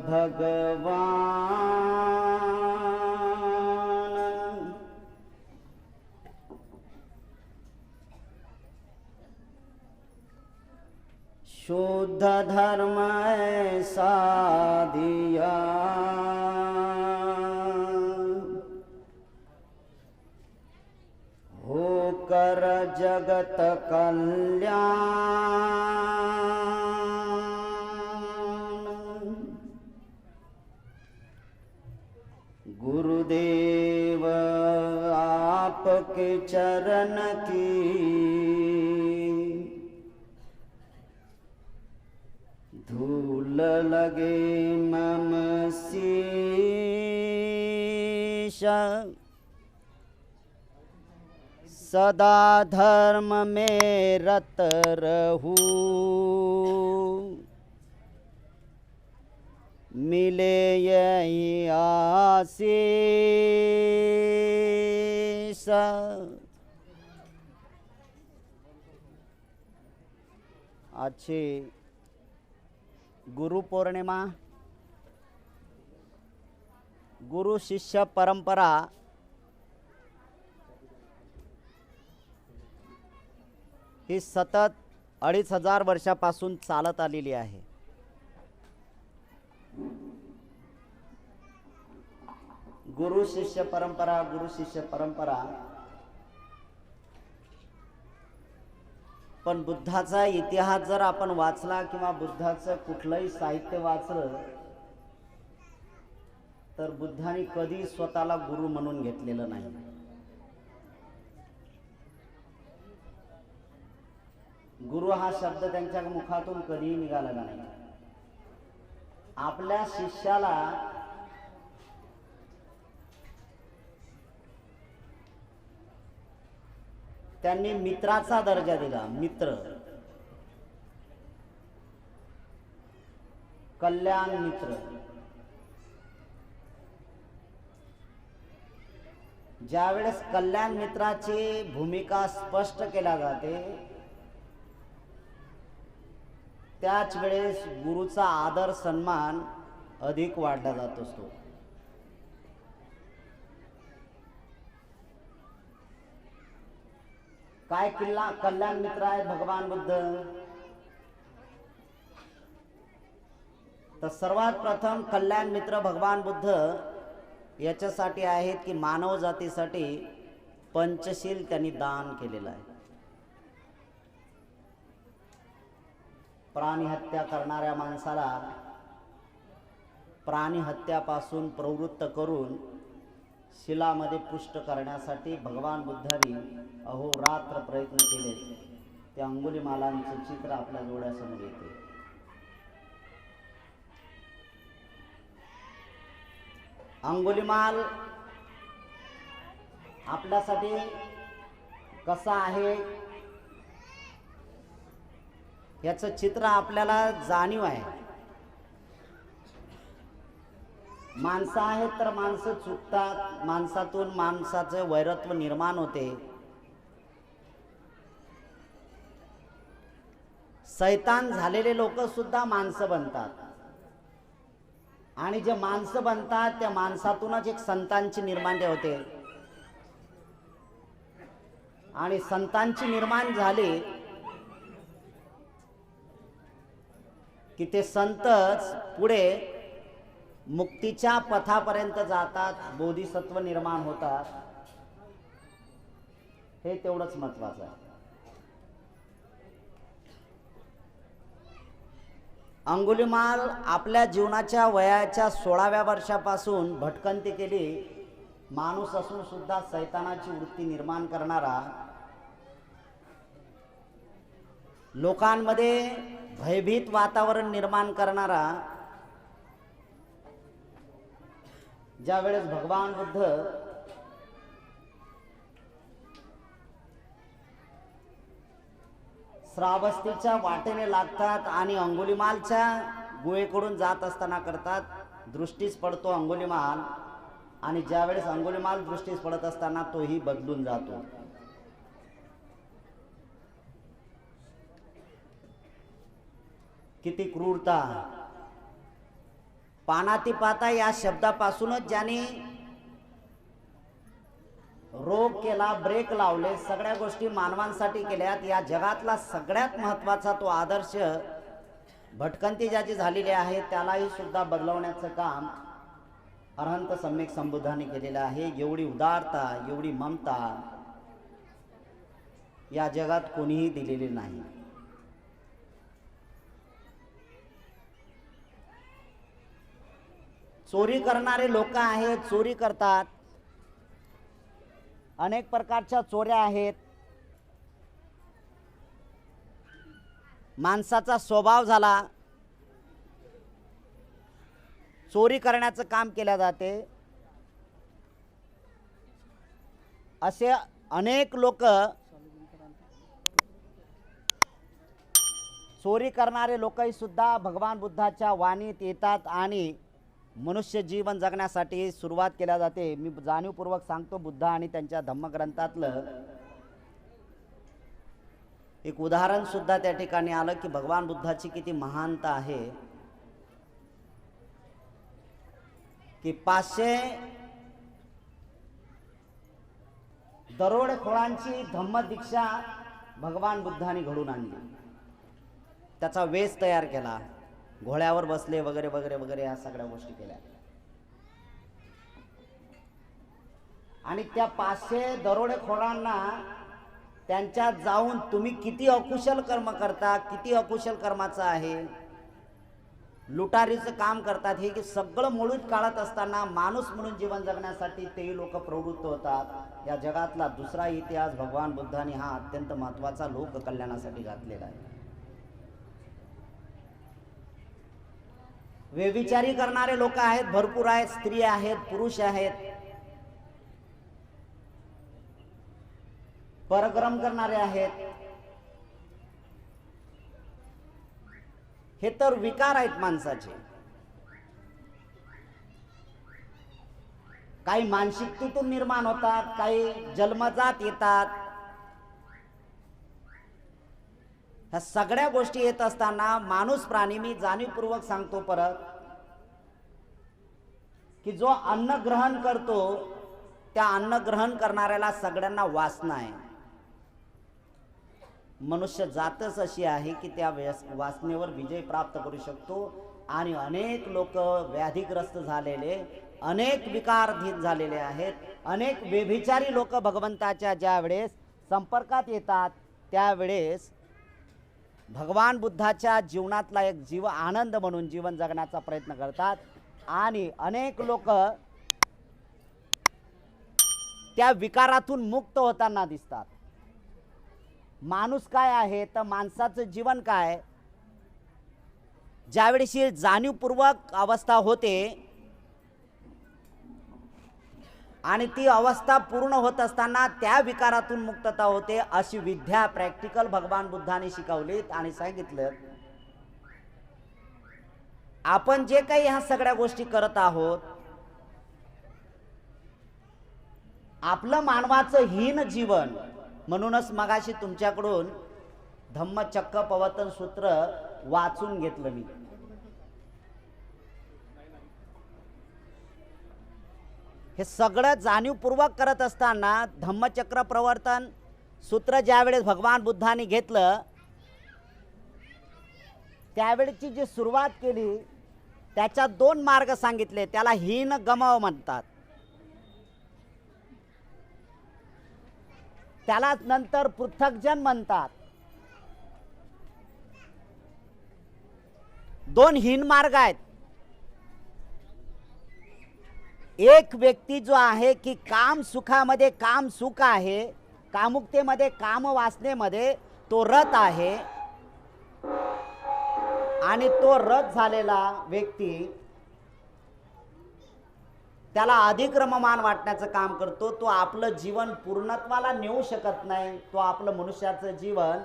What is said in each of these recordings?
भगवान शुद्ध धर्म ऐसा दिया, होकर जगत कल्याण। गुरुदेव आपके चरण की धूल लगे मम शीश, सदा धर्म में रत रहूं, मिले यही आशीष। आजची गुरु पौर्णिमा, गुरु शिष्य परंपरा ही सतत 2500 वर्षापासून चालत आलेली आहे। गुरु शिष्य परंपरा, गुरु शिष्य परंपरा। पण बुद्धाचा इतिहास जर आपण वाचला किंवा बुद्धाचं कुठलंही साहित्य वाचलं तर बुद्धाने कधी स्वतःला गुरु म्हणून घेतलेलं नाही। गुरु हा शब्द त्यांच्या मुखातून कधीही निघाला नाही। आपल्या शिष्याला त्यांनी मित्राचा दर्जा दिला। मित्र, कल्याण मित्र। ज्यावेळेस कल्याण मित्राची भूमिका स्पष्ट केल्या जाते त्याच वेळेस गुरुचा आदर सन्मान अधिक वाढला जात असतो। काय कल्याण मित्र आहे भगवान बुद्ध? तर सर्वात प्रथम कल्याण मित्र भगवान बुद्ध याच्यासाठी आहेत की मानव जातीसाठी पंचशील त्यांनी दान केलेलं आहे। प्राणी हत्या करणाऱ्या माणसाला प्राणी हत्यापासून प्रवृत्त करून शिलामध्ये पुष्ट करण्यासाठी भगवान बुद्धांनी अहोरात्र प्रयत्न केले। ते अंगुलीमालांचे चित्र आपल्या डोळ्यासमोर येते। अंगुलीमाल आपल्यासाठी कसा आहे याचं चित्र आपल्याला जाणीव आहे। माणसं आहेत तर माणसं चुकतात, माणसातून माणसाचं वैरत्व निर्माण होते। शैतान झालेले लोक सुद्धा माणसं बनतात आणि जे माणसं बनतात त्या माणसातूनच एक संतांची निर्माण होते आणि संतांची निर्माण झाली की ते संतच पुढे मुक्तीच्या पथापर्यंत जातात, बोधिसत्व निर्माण होतात। हे तेवढंच महत्त्वाचं आहे। अंगुलीमाल आपल्या जीवनाच्या वयाच्या 16व्या वर्षापासून भटकंती केली। माणूस असून सुद्धा शैतानाची वृत्ती निर्माण करणारा, लोकांमध्ये भयभीत वातावरण निर्माण करणारा, ज्या वेळेस भगवान बुद्ध श्रावस्तीच्या वाटेने लागतात आणि अंगुलीमालच्या गुहेकडून जात असताना करतात, दृष्टीस पडतो अंगुलीमाल आणि ज्यावेळेस अंगुलीमाल दृष्टीस पडत असताना तोही बदलून जातो। किती क्रूरता! पानाती पाता या शब्दापासूनच ज्यांनी रोग केला, ब्रेक लावले, सगळ्या गोष्टी मानवांसाठी केल्यात. या जगातला सगळ्यात महत्त्वाचा तो आदर्श भटकंती ज्याची झालेली आहे त्यालाही सुद्धा बदलवण्याचं काम अरहंत सम्यक संबुद्धांनी केलेलं आहे. एवढी उदारता, एवढी ममता या जगात कोणीही दिलेली नाही. चोरी करणारे लोक आहेत, चोरी करतात, अनेक प्रकारच्या चोऱ्या आहेत. माणसाचा स्वभाव झाला, चोरी करण्याचं काम केले जाते. असे अनेक लोक, चोरी करणारे लोकही सुद्धा भगवान बुद्धाच्या वाणीत येतात आणि मनुष्य जीवन जगण्यासाठी सुरुवात केल्या जाते. मी जाणीवपूर्वक सांगतो, बुद्ध आणि त्यांच्या धम्मग्रंथातलं एक उदाहरण सुद्धा त्या ठिकाणी आलं की भगवान बुद्धाची किती महानता आहे की 500 दरोडेखोरांची धम्मदीक्षा भगवान बुद्धांनी घडून आणली. त्याचा वेश तयार केला, घोड्यावर बसले वगैरे वगैरे वगैरे या सगळ्या गोष्टी केल्या. आणि त्या 500 दरोडेखोरांना त्यांच्यात जाऊन तुम्ही किती अकुशल कर्म करता, किती अकुशल कर्माचं आहे, लुटारीचं काम करतात, हे सगळं मुळीच काढत असताना माणूस म्हणून जीवन जगण्यासाठी तेही लोक प्रवृत्त होतात. या जगातला दुसरा इतिहास भगवान बुद्धांनी हा अत्यंत महत्त्वाचा लोक कल्याणासाठी घातलेला आहे. व्यभिचारी करणारे लोक आहेत, भरपूर आहेत, स्त्री आहेत, पुरुष आहेत, परक्रम करणारे आहेत. हे तर विकार आहेत माणसाचे. काही मानसिकतेतून निर्माण होतात, काही जन्मजात येतात. ह्या सगळ्या गोष्टी येत असताना माणूस प्राणी, मी जाणीवपूर्वक सांगतो परत, की जो अन्न ग्रहण करतो त्या अन्न ग्रहण करणाऱ्याला सगळ्यांना वासना आहे. मनुष्य जातच अशी आहे की त्या वासनेवर विजय प्राप्त करू शकतो. आणि अनेक लोक व्याधिग्रस्त झालेले, अनेक विकारधीन झालेले आहेत. अनेक व्यभिचारी लोक भगवंताच्या ज्या वेळेस संपर्कात येतात त्यावेळेस भगवान बुद्धाच्या जीवनातला एक जीव आनंद म्हणून जीवन जगण्याचा प्रयत्न करतात. आणि अनेक लोक त्या विकारातून मुक्त होताना दिसतात. माणूस काय आहे तर माणसाचं जीवन काय, ज्यावेळेस जाणीवपूर्वक अवस्था होते आणि ती अवस्था पूर्ण होत असताना त्या विकारातून मुक्तता होते. अशी विद्या प्रॅक्टिकल भगवान बुद्धांनी शिकवलीत आणि सांगितलं. आपण जे काही ह्या सगळ्या गोष्टी करत आहोत, आपलं मानवाचं हीन जीवन, म्हणूनच मगाशी तुमच्याकडून धम्मचक्र प्रवर्तन सूत्र वाचून घेतलं मी. हे सगळं जाणीवपूर्वक करत असताना धम्मचक्र प्रवर्तन सूत्र ज्यावेळेस भगवान बुद्धांनी घेतलं त्यावेळेची जी सुरुवात केली त्याच्यात 2 मार्ग सांगितले. त्याला हीन गमव म्हणतात, त्याला नंतर पृथक्जन म्हणतात. 2 हीन मार्ग आहेत. एक व्यक्ती जो आहे की काम सुखामध्ये काम सुख आहे, कामुकतेमध्ये काम वासनेमध्ये तो रत आहे. आणि तो रत झालेला व्यक्ती त्याला अधिक रममान वाटण्याचं काम करतो. तो आपलं जीवन पूर्णत्वाला नेऊ शकत नाही. तो आपलं मनुष्याचं जीवन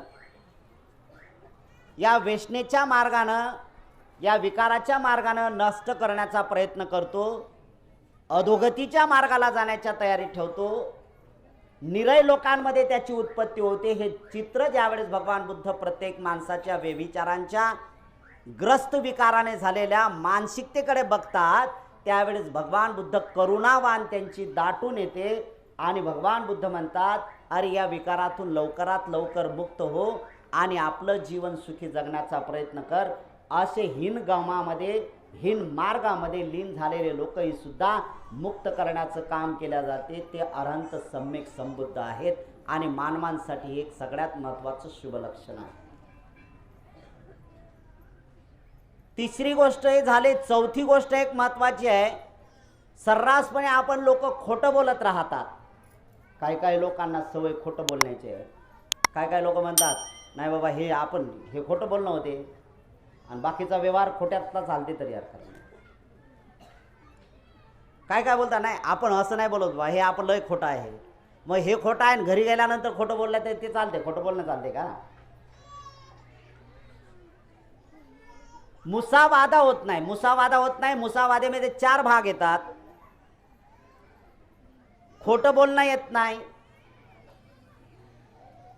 या वेष्णेच्या मार्गानं, या विकाराच्या मार्गानं नष्ट करण्याचा प्रयत्न करतो. अधोगतीच्या मार्गाला जाण्याच्या तयारीत ठेवतो. निरय लोकांमध्ये त्याची उत्पत्ती होते. हे चित्र ज्यावेळेस भगवान बुद्ध प्रत्येक माणसाच्या व्यभिचारांच्या ग्रस्त विकाराने झालेल्या मानसिकतेकडे बघतात, त्यावेळेस भगवान बुद्ध करुणावान त्यांची दाटून येते आणि भगवान बुद्ध म्हणतात, अरे या विकारातून लवकरात लवकर मुक्त हो आणि आपलं जीवन सुखी जगण्याचा प्रयत्न कर. असे हीन मार्गामध्ये लीन झालेले लोकही सुद्धा मुक्त करण्याचं काम केले जाते. ते अरहंत सम्यक संबुद्ध आहेत आणि मानवांसाठी एक सगळ्यात महत्त्वाचं शुभ लक्षण आहे. तिसरी गोष्ट हे झाले. चौथी गोष्ट एक महत्त्वाची आहे. सर्रासपणे आपण लोक खोटं बोलत राहतात. काही लोकांना सवय खोटं बोलण्याची आहे. काही लोक म्हणतात, नाही बाबा हे खोटं बोलणं होते आणि बाकीचा व्यवहार खोट्यातला चालते तरी अर्थ नाही. काय बोलता, नाही आपण असं नाही बोलत बा, हे आपण लय खोटं आहे. मग हे खोटं आहे आणि घरी गेल्यानंतर खोटं बोललं तर ते चालते? खोटं बोलणं चालते का? मुसावादा होत नाही. मुसावादेमध्ये 4 भाग येतात. खोटं बोलणं येत नाही,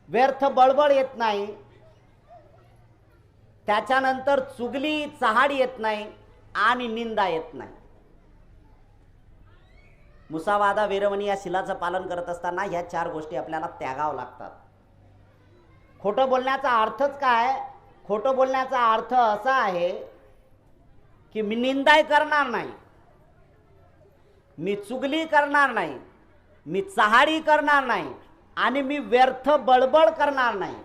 व्यर्थ बळबळ येत नाही, त्याच्यानंतर चुगली चहाडी येत नाही आणि निंदा येत नाही. मुसावादा वेरवणी या शिलाचं पालन करत असताना ह्या 4 गोष्टी आपल्याला त्यागावं लागतात. खोटं बोलण्याचा अर्थच काय? खोटं बोलण्याचा अर्थ असा आहे की मी निंदाय करणार नाही, मी चुगली करणार नाही, मी चहाडी करणार नाही आणि मी व्यर्थ बळबळ करणार नाही.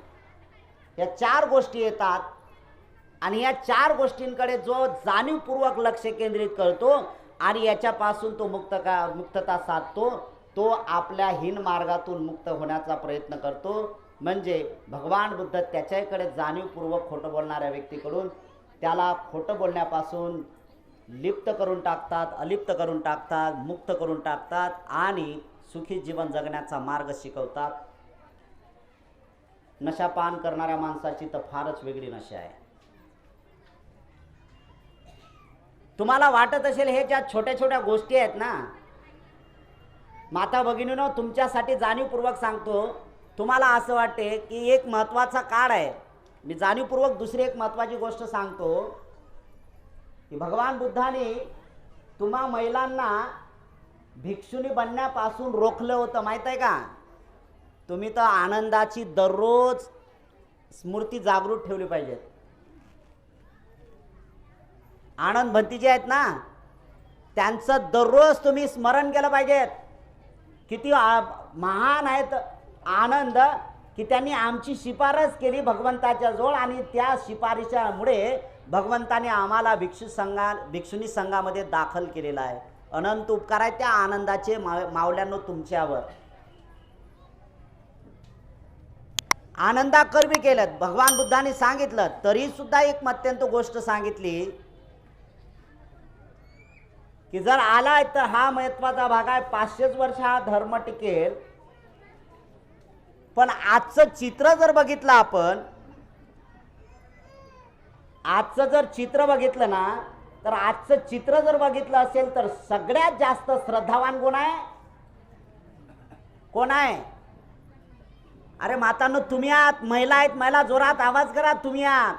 या 4 गोष्टी येतात आणि या 4 गोष्टींकडे जो जाणीवपूर्वक लक्ष केंद्रित करतो आणि याच्यापासून तो मुक्तता साधतो, तो आपल्या हीन मार्गातून मुक्त होण्याचा प्रयत्न करतो. म्हणजे भगवान बुद्ध त्याच्याकडे जाणीवपूर्वक खोटं बोलणाऱ्या व्यक्तीकडून त्याला खोटं बोलण्यापासून लिप्त करून टाकतात, अलिप्त करून टाकतात, मुक्त करून टाकतात आणि सुखी जीवन जगण्याचा मार्ग शिकवतात. नशापान करणाऱ्या माणसाची तर फारच वेगळी नशा आहे. तुम्हाला वाटत असेल हे ज्या छोट्या छोट्या गोष्टी आहेत ना, माता भगिनींनो, तुमच्यासाठी जाणीवपूर्वक सांगतो. तुम्हाला असं वाटते की एक महत्त्वाचा काळ आहे. मी जाणीवपूर्वक दुसरी एक महत्त्वाची गोष्ट सांगतो की भगवान बुद्धाने तुम्हा महिलांना भिक्षुणी बनण्यापासून रोखलं होतं, माहीत आहे का? तुम्ही तर आनंदाची दररोज स्मृती जागृत ठेवली पाहिजेत. आनंद भंतीचे आहेत ना, त्यांचं दररोज तुम्ही स्मरण केलं पाहिजेत. किती महान आहेत आनंद की त्यांनी आमची शिफारस केली भगवंताच्या जवळ आणि त्या शिफारशीमुळे भगवंताने आम्हाला भिक्षुणी संघामध्ये दाखल केलेला आहे. अनंत उपकार आहेत त्या आनंदाचे मावल्यांनो तुमच्यावर. आनंदाकरवी केलं भगवान बुद्धाने सांगितलं. तरी सुद्धा एक अत्यंत गोष्ट सांगितली की जर आलाय तर हा महत्वाचा भाग आहे. 500 वर्ष हा धर्म टिकेल. पण आजचं चित्र जर बघितलं आपण, आजचं जर चित्र बघितलं ना, तर आजचं चित्र जर बघितलं असेल तर सगळ्यात जास्त श्रद्धावान कोण आहे? कोण आहे? अरे मातांनो, तुम्ही आहात. महिला आहेत. महिला जोरात आवाज करा. तुम्ही आहात.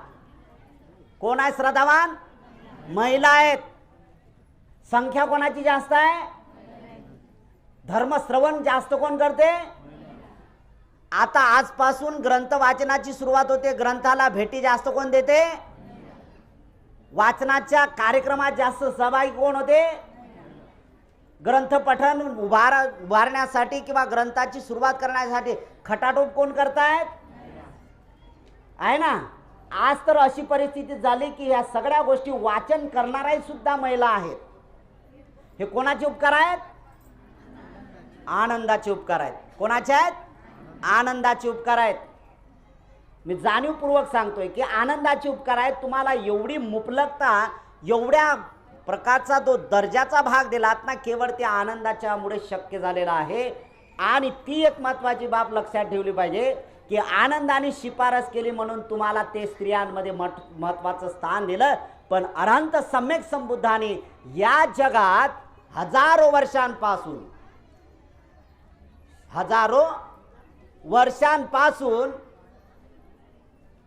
कोण आहे श्रद्धावान? महिला आहेत. संख्या कोणाची जास्त आहे? धर्मश्रवण जास्त कोण करते? आता आजपासून ग्रंथ वाचनाची सुरुवात होते. ग्रंथाला भेटी जास्त कोण देते? वाचनाच्या कार्यक्रमात जास्त सहभागी कोण होते? ग्रंथ पठण उभारण्यासाठी किंवा ग्रंथाची सुरुवात करण्यासाठी खटाटोप कोण करतायत? आहे ना. आज तर अशी परिस्थिती झाली की या सगळ्या गोष्टी वाचन करणाऱ्या सुद्धा महिला आहेत. हे कोणाचे उपकार आहेत? आनंदाचे उपकार आहेत. कोणाचे आहेत? आनंदाचे उपकार आहेत. मी जाणीवपूर्वक सांगतोय की आनंदाचे उपकार आहेत. तुम्हाला एवढी मुबलकता, एवढ्या प्रकारचा तो दर्जाचा भाग दिलात ना, केवळ त्या आनंदाच्यामुळे शक्य झालेला आहे. आणि ती एक महत्त्वाची बाब लक्षात ठेवली पाहिजे की आनंदाने शिफारस केली म्हणून तुम्हाला ते स्त्रियांमध्ये महत्त्वाचं स्थान दिलं. पण अरहंत सम्यक संबुद्धाने या जगात हजारो वर्षांपासून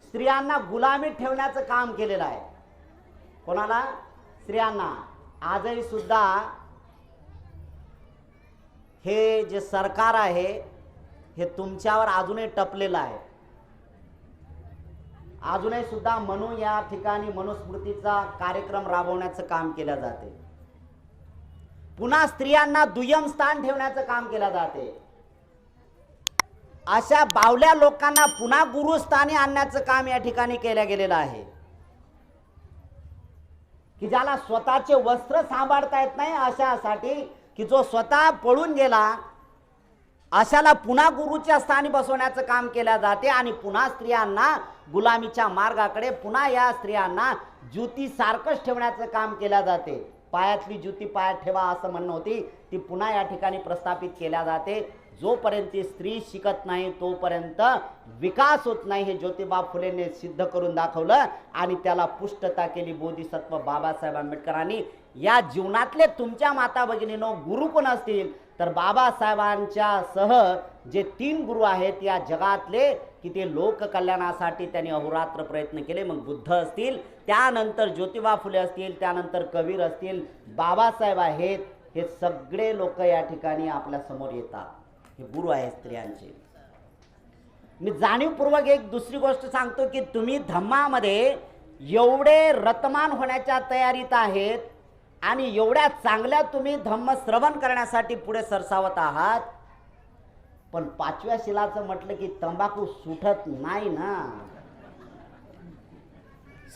स्त्रियांना गुलामीत ठेवण्याचं काम केलेलं आहे. कोणाला? स्त्रियांना. आजही सुद्धा हे जे सरकार आहे हे तुमच्यावर अजूनही टपलेलं आहे. अजूनही सुद्धा म्हणून या ठिकाणी मनुस्मृतीचा कार्यक्रम राबवण्याचं काम केलं जाते. पुन्हा स्त्रियांना दुय्यम स्थान ठेवण्याचं काम केलं जाते. अशा बावल्या लोकांना पुन्हा गुरुस्थानी आणण्याचं काम या ठिकाणी केलं गेलेलं आहे की ज्याला स्वतःचे वस्त्र सांभाळता येत नाही, अशासाठी की जो स्वतः पळून गेला अशाला पुन्हा गुरुच्या स्थानी बसवण्याचं काम केलं जाते. आणि पुन्हा स्त्रियांना गुलामीच्या मार्गाकडे, पुन्हा या स्त्रियांना ज्योती सारखंच ठेवण्याचं काम केलं जाते. पायातली ज्योती पायात ठेवा असं म्हणणं होती, ती पुन्हा या ठिकाणी प्रस्थापित केल्या जाते. जोपर्यंत स्त्री शिकत नाही तोपर्यंत विकास होत नाही, हे ज्योतिबा फुलेंनी सिद्ध करून दाखवलं आणि त्याला पुष्टता केली बोधिसत्व बाबासाहेब आंबेडकरांनी. या जीवनातले तुमच्या माता भगिनीनो गुरु कोण असतील तर बाबासाहेबांच्या सह जे 3 गुरु आहेत या जगातले की ते लोककल्याणासाठी त्यांनी अहोरात्र प्रयत्न केले. मग बुद्ध असतील, त्यानंतर ज्योतिबा फुले असतील, त्यानंतर कबीर असतील, बाबासाहेब आहेत, हे सगळे लोक या ठिकाणी आपल्या समोर येतात. हे गुरु आहेत स्त्रियांचे. मी जाणीवपूर्वक एक दुसरी गोष्ट सांगतो की तुम्ही धम्मामध्ये एवढे रतमान होण्याच्या तयारीत आहेत आणि एवढ्या चांगल्या तुम्ही धम्म श्रवण करण्यासाठी पुढे सरसावत आहात, पण 5व्या शिलाचं म्हटलं की तंबाखू सुटत नाही ना.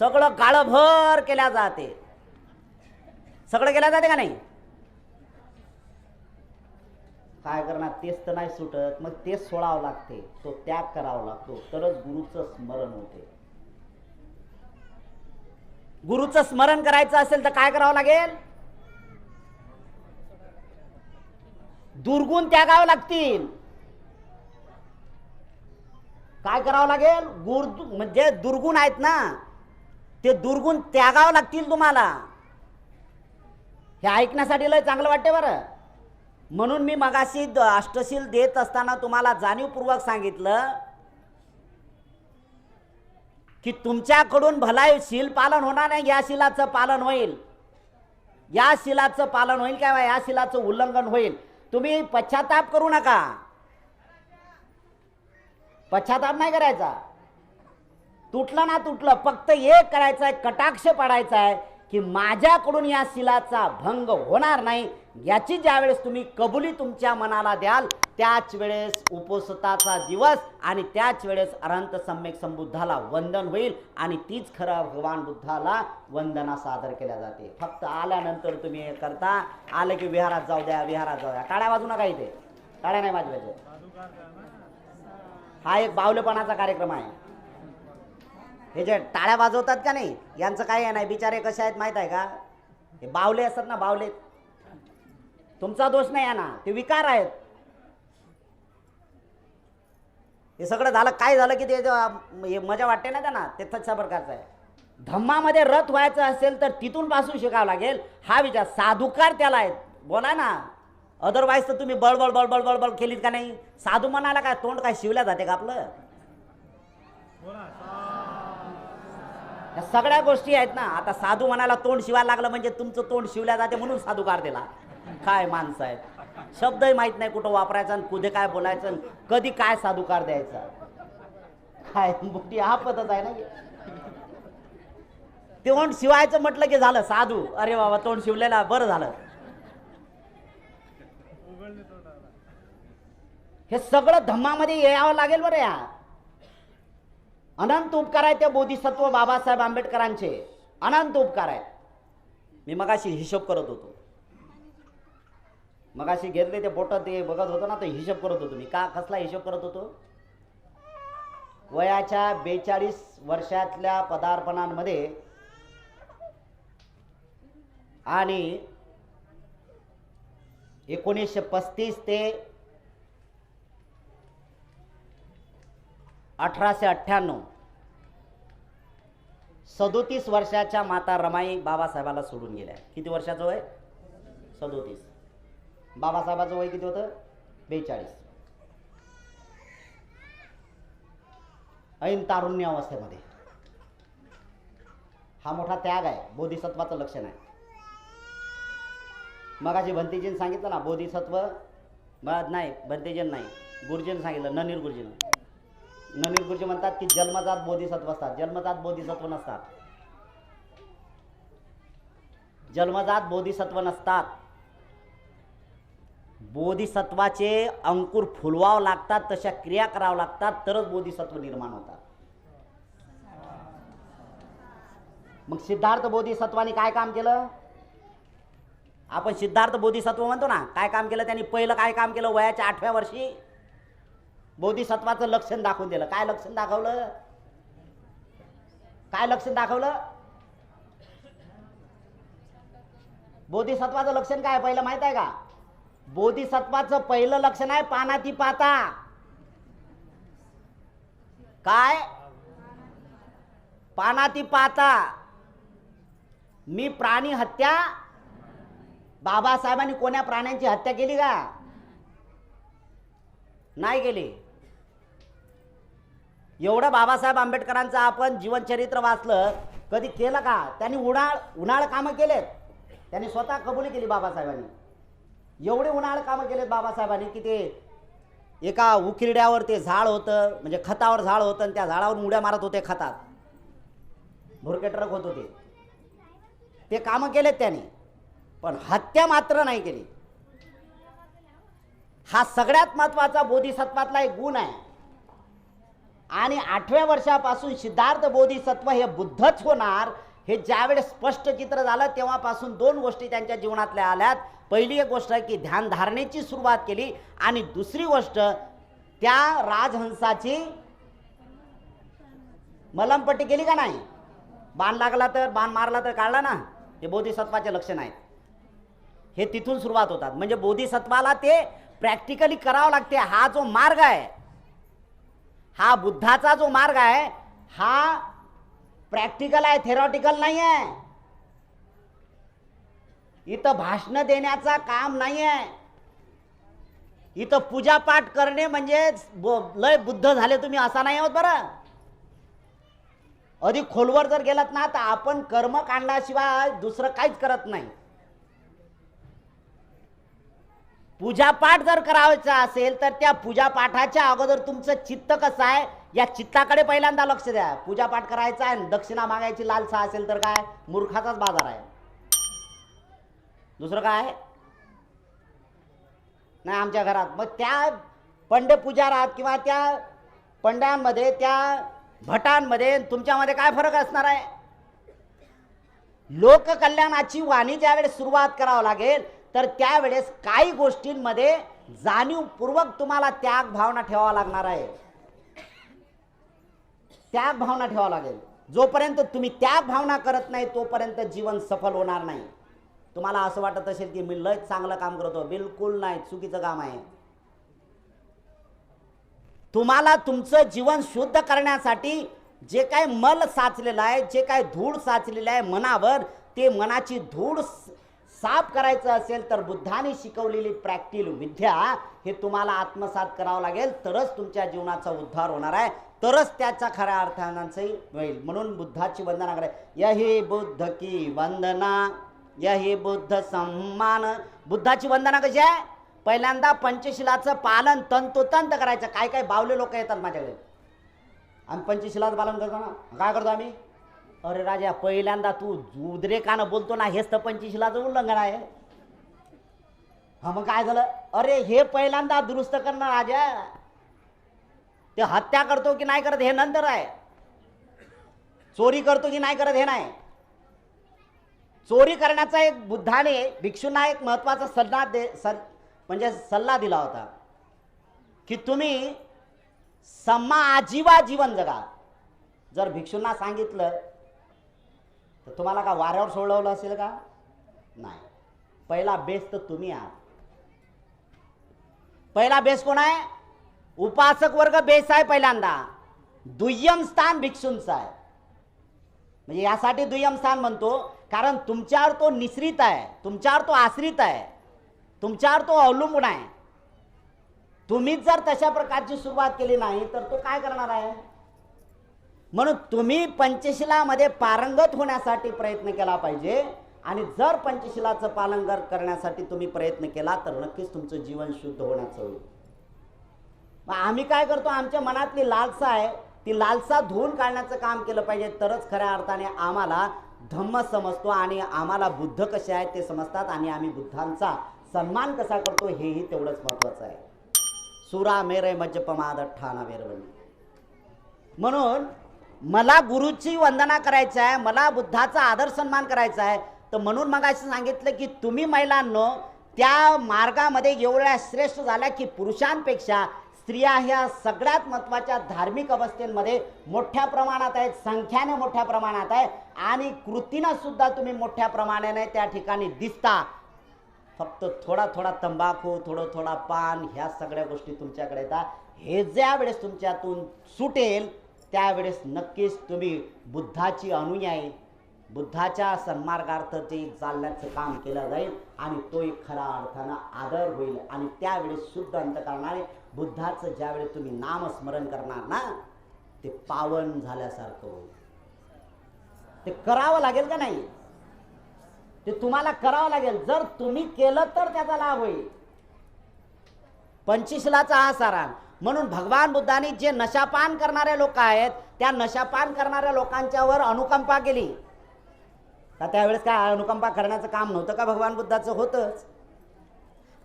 सगळं गाळभर केल्या जाते. सगळं केल्या जाते का नाही? काय करणार, तेच तर नाही सुटत, मग तेच सोडावं लागते, तो त्याग करावा लागतो, तरच गुरुचं स्मरण होते. गुरुचं स्मरण करायचं असेल तर काय करावं लागेल? दुर्गुण त्यागावं लागतील. काय करावं लागेल? म्हणजे दुर्गुण आहेत ना, ते दुर्गुण त्यागावं लागतील तुम्हाला. हे ऐकण्यासाठी लय चांगलं वाटते बरं. म्हणून मी मगाशी अष्टशील देत असताना तुम्हाला जाणीवपूर्वक सांगितलं की तुमच्याकडून भलाई शील पालन होणार नाही, या शिलाचं पालन होईल. या शिलाचं पालन होईल काय? या शिलाचं उल्लंघन होईल. तुम्ही पश्चाताप करू नका, पश्चाताप नाही करायचा. तुटलं ना तुटलं, फक्त एक करायचं आहे, कटाक्ष पाडायचा आहे की माझ्याकडून या शिलाचा भंग होणार नाही. याची ज्यावेळेस तुम्ही कबुली तुमच्या मनाला द्याल त्याच वेळेस उपोषिताचा दिवस आणि त्याच वेळेस अरहंत सम्यक संबुद्धाला वंदन होईल आणि तीच खरं भगवान बुद्धाला वंदना सादर केल्या जाते. फक्त आल्यानंतर तुम्ही हे करता, आलं की विहारात जाऊ द्या, विहारात जाऊ द्या. टाळ्या वाजू नका, इथे टाळ्या नाही वाजवायच्या. हा एक बावलेपणाचा कार्यक्रम आहे. हे जे टाळ्या वाजवतात का नाही, यांचं काय नाही, बिचारे कसे आहेत माहित आहे का? हे बावले असतात ना, बावले. तुमचा दोष नाही आहे ना, ते विकार आहेत. हे सगळं झालं, काय झालं की ते मजा वाटते ना त्यांना, ते तशा प्रकारचं आहे. धम्मामध्ये रथ व्हायचं असेल तर तिथून पासून शिकावं लागेल, हा विचार. साधुकार त्याला आहेत, बोला ना. अदरवाईज तर तुम्ही बळबळ बळबळ बळबळ केलीत का नाही? साधू म्हणाला काय तोंड काय शिवल्या जाते का आपलं? या सगळ्या गोष्टी आहेत ना. आता साधू म्हणाला तोंड शिवायला लागलं म्हणजे तुमचं तोंड शिवल्या जाते म्हणून साधुकार दिला. काय माणसं आहेत, शब्दही माहित नाही कुठं वापरायचा आणि कुठे काय बोलायचं, कधी काय साधुकार द्यायचा. काय बुट्टी हा पद्धत आहे ना. तोंड शिवायचं म्हटलं की झालं साधू. अरे बाबा तोंड शिवलेला बरं झालं. हे सगळं धम्मामध्ये यावं लागेल बरं. या अनंत उपकार आहेत त्या बोधिसत्व बाबासाहेब आंबेडकरांचे, अनंत उपकार आहेत. मी मगाशी हिशोब करत होतो, मगाशी घेतले ते बोट ते बघत होतो ना, तर हिशोब करत होतो मी. का कसला हिशोब करत होतो? वयाच्या 42 वर्षातल्या पदार्पणांमध्ये आणि 1935 ते 1898 37 वर्षाच्या माता रमाई बाबासाहेबाला सोडून गेल्या. किती वर्षाचं वय? 37. बाबासाहेबाचं वय किती होतं? 42. ऐन तारुण्य अवस्थेमध्ये. हा मोठा त्याग आहे, बोधिसत्वाचं लक्षण आहे. मगाशी भंतेजीने सांगितलं ना बोधिसत्व, नाही भंतेजीने नाही, गुरुजीने सांगितलं, ननीर गुरुजीनं. ननीर गुरुजी म्हणतात की जन्मजात बोधिसत्व असतात. जन्मजात बोधिसत्व नसतात. जन्मजात बोधिसत्व नसतात. बोधिसत्वाचे अंकुर फुलवावं लागतात, तशा क्रिया करावं लागतात, तरच बोधिसत्व निर्माण होतात. मग सिद्धार्थ बोधिसत्वाने काय काम केलं? आपण सिद्धार्थ बोधिसत्व म्हणतो ना, काय काम केलं त्यांनी? पहिलं काय काम केलं? वयाच्या 8व्या वर्षी बोधिसत्वाचं लक्षण दाखवून दिलं. काय लक्षण दाखवलं? काय लक्षण दाखवलं? बोधिसत्वाचं लक्षण काय पहिलं माहित आहे का? बोधिसत्वाचं पहिलं लक्षण आहे पानाती पाता. काय? पानाती पाता. मी प्राणी हत्या, बाबासाहेबांनी कोण्या प्राण्यांची हत्या केली का? नाही केली. एवढं बाबासाहेब आंबेडकरांचं आपण जीवनचरित्र वाचलं, कधी केलं का? त्यांनी उन्हाळ कामं केलेत. त्यांनी स्वतः कबुली केली बाबासाहेबांनी. एवढे उन्हाळ कामं केलेत बाबासाहेबांनी की ते एका उकिरड्यावर ते झाड होतं, म्हणजे खतावर झाड होतं, आणि त्या झाडावर उड्या मारत होते खतात. भुरके ट्रक होत होते. ते कामं केलेत त्यांनी, पण हत्या मात्र नाही केली. हा सगळ्यात महत्वाचा बोधिसत्वातला एक गुण आहे. आणि 8व्या वर्षापासून सिद्धार्थ बोधिसत्व हे बुद्धच होणार हे ज्यावेळेस स्पष्ट चित्र झालं, तेव्हापासून 2 गोष्टी त्यांच्या जीवनातल्या आल्यात. पहिली एक गोष्ट की ध्यान धारणेची सुरुवात केली, आणि दुसरी गोष्ट त्या राजहंसाची मलमपट्टी केली का नाही? बाण लागला तर, बाण मारला तर काढला ना. हे बोधिसत्वाचे लक्षण आहेत. हे तिथून सुरुवात होतात. म्हणजे बोधिसत्वाला ते प्रॅक्टिकली करावं लागते. हा जो मार्ग आहे, हा बुद्धाचा जो मार्ग आहे, हा प्रॅक्टिकल आहे, थेरॉटिकल नाही आहे. इथं भाषण देण्याचा काम नाही आहे. इथं पूजापाठ करणे म्हणजे लय बुद्ध झाले तुम्ही असा नाही होत. बरं, अधिक खोलवर जर गेलात ना, तर आपण कर्मकांडाशिवाय दुसरं काहीच करत नाही. पूजापाठ जर करायचा असेल तर त्या पूजापाठाच्या अगोदर तुमचं चित्त कसं आहे, या चित्ताकडे पहिल्यांदा लक्ष द्या. पूजापाठ करायचा आहे, दक्षिणा मागायची लालसा असेल तर काय मूर्खाचाच बाजार आहे. दुसरं काय नाही आमच्या घरात. मग त्या पंडे पुजारात किंवा त्या पंड्यांमध्ये, त्या भटांमध्ये तुमच्यामध्ये काय फरक असणार आहे? लोककल्याणाची वाणी ज्यावेळेस सुरुवात करावं लागेल, तर त्यावेळेस काही गोष्टींमध्ये जाणीवपूर्वक तुम्हाला त्याग भावना ठेवावा लागणार आहे. त्याग भावना ठेवावं लागेल. जोपर्यंत तुम्ही त्याग भावना करत नाही, तोपर्यंत जीवन सफल होणार नाही. तुम्हाला असं वाटत असेल की मी लय चांगलं काम करतो, बिलकुल नाही, चुकीचं काम आहे. तुम्हाला तुमचं जीवन शुद्ध करण्यासाठी जे काय मल साचलेलं आहे, जे काय धूळ साचलेलं आहे मनावर, ते मनाची धूळ साफ करायचं असेल तर बुद्धाने शिकवलेली प्रॅक्टिकल विद्या हे तुम्हाला आत्मसात करावं लागेल. तरच तुमच्या जीवनाचा उद्धार होणार आहे, तरच त्याचा खऱ्या अर्थाने होईल. म्हणून बुद्धाची वंदना करायची. यही बुद्ध की वंदना, यही बुद्ध सम्मान. बुद्धाची वंदना कशी आहे? पहिल्यांदा पंचशिलाचं पालन तंतोतंत करायचं. काय काय बावले लोक येतात माझ्याकडे, आम्ही पंचशिलाचं पालन करतो ना. काय करतो आम्ही? अरे राजा, पहिल्यांदा तू उद्रेकानं बोलतो ना, हेच तर पंचशिलाचं उल्लंघन आहे. हा मग काय झालं? अरे हे पहिल्यांदा दुरुस्त करणं राजा. ते हत्या करतो की नाही करत हे नंतर आहे. चोरी करतो की नाही करत हे नाही. चोरी करण्याचा एक बुद्धाने भिक्षूंना एक महत्वाचा सल्ला दिला होता की तुम्ही सम्मा आजीवा जीवन जगा. जर भिक्षूंना सांगितलं तर तुम्हाला का वाऱ्यावर सोडवलं असेल का? नाही. पहिला बेस तर तुम्ही आहात. पहिला बेस कोण आहे? उपासक वर्ग बेस आहे पहिल्यांदा. दुय्यम स्थान भिक्षूंचं आहे. म्हणजे यासाठी दुय्यम स्थान म्हणतो कारण तुमच्यावर तो निश्रित आहे, तुमच्यावर तो आश्रित आहे, तुमच्यावर तो अवलंबून आहे. तुम्हीच जर तशा प्रकारची सुरुवात केली नाही तर तो काय करणार आहे? म्हणून तुम्ही पंचशिलामध्ये पारंगत होण्यासाठी प्रयत्न केला पाहिजे. आणि जर पंचशिलाचं पालन करण्यासाठी तुम्ही प्रयत्न केला तर नक्कीच तुमचं जीवन शुद्ध होण्याचं होईल. मग आम्ही काय करतो, आमच्या मनातली लालसा आहे ती लालसा धुवून काढण्याचं काम केलं पाहिजे, तरच खऱ्या अर्थाने आम्हाला धम्म समजतो आणि आम्हाला बुद्ध कसे आहेत ते समजतात आणि आम्ही बुद्धांचा सन्मान कसा करतो हेही तेवढंच महत्त्वाचं आहे. सुरा मेरे मज्जपमाद ठाणा वेरवणी. म्हणून मला गुरुची वंदना करायची आहे, मला बुद्धाचा आदर सन्मान करायचा आहे. तर म्हणून मग असं सांगितलं की तुम्ही महिलांनो त्या मार्गामध्ये एवढ्या श्रेष्ठ झाल्या की पुरुषांपेक्षा स्त्रिया ह्या सगळ्यात महत्त्वाच्या धार्मिक अवस्थेमध्ये मोठ्या प्रमाणात आहेत, संख्याने मोठ्या प्रमाणात आहे आणि कृतीनं सुद्धा तुम्ही मोठ्या प्रमाणाने त्या ठिकाणी दिसता. फक्त थोडा थोडा तंबाखू, थोडं थोडा पान, ह्या सगळ्या गोष्टी तुमच्याकडे येतात. हे ज्या वेळेस तुमच्यातून सुटेल त्यावेळेस नक्कीच तुम्ही बुद्धाची अनुयायी, बुद्धाच्या सन्मार्गार्थ ते चालण्याचं काम केलं जाईल आणि तो एक खरा अर्थानं आदर होईल. आणि त्यावेळेस शुद्ध अंतकरणाने बुद्धाचं ज्यावेळेस तुम्ही नामस्मरण करणार ना ते पावन झाल्यासारखं होईल. ते करावं लागेल का नाही, ते तुम्हाला करावं लागेल. जर तुम्ही केलं तर त्याचा लाभ होईल. पंचशिलाचा हा सारांश. म्हणून भगवान बुद्धांनी जे नशापान करणारे लोक आहेत त्या नशापान करणाऱ्या लोकांच्यावर अनुकंपा केली. का त्यावेळेस काय अनुकंपा करण्याचं काम नव्हतं का भगवान बुद्धाचं? होतंच.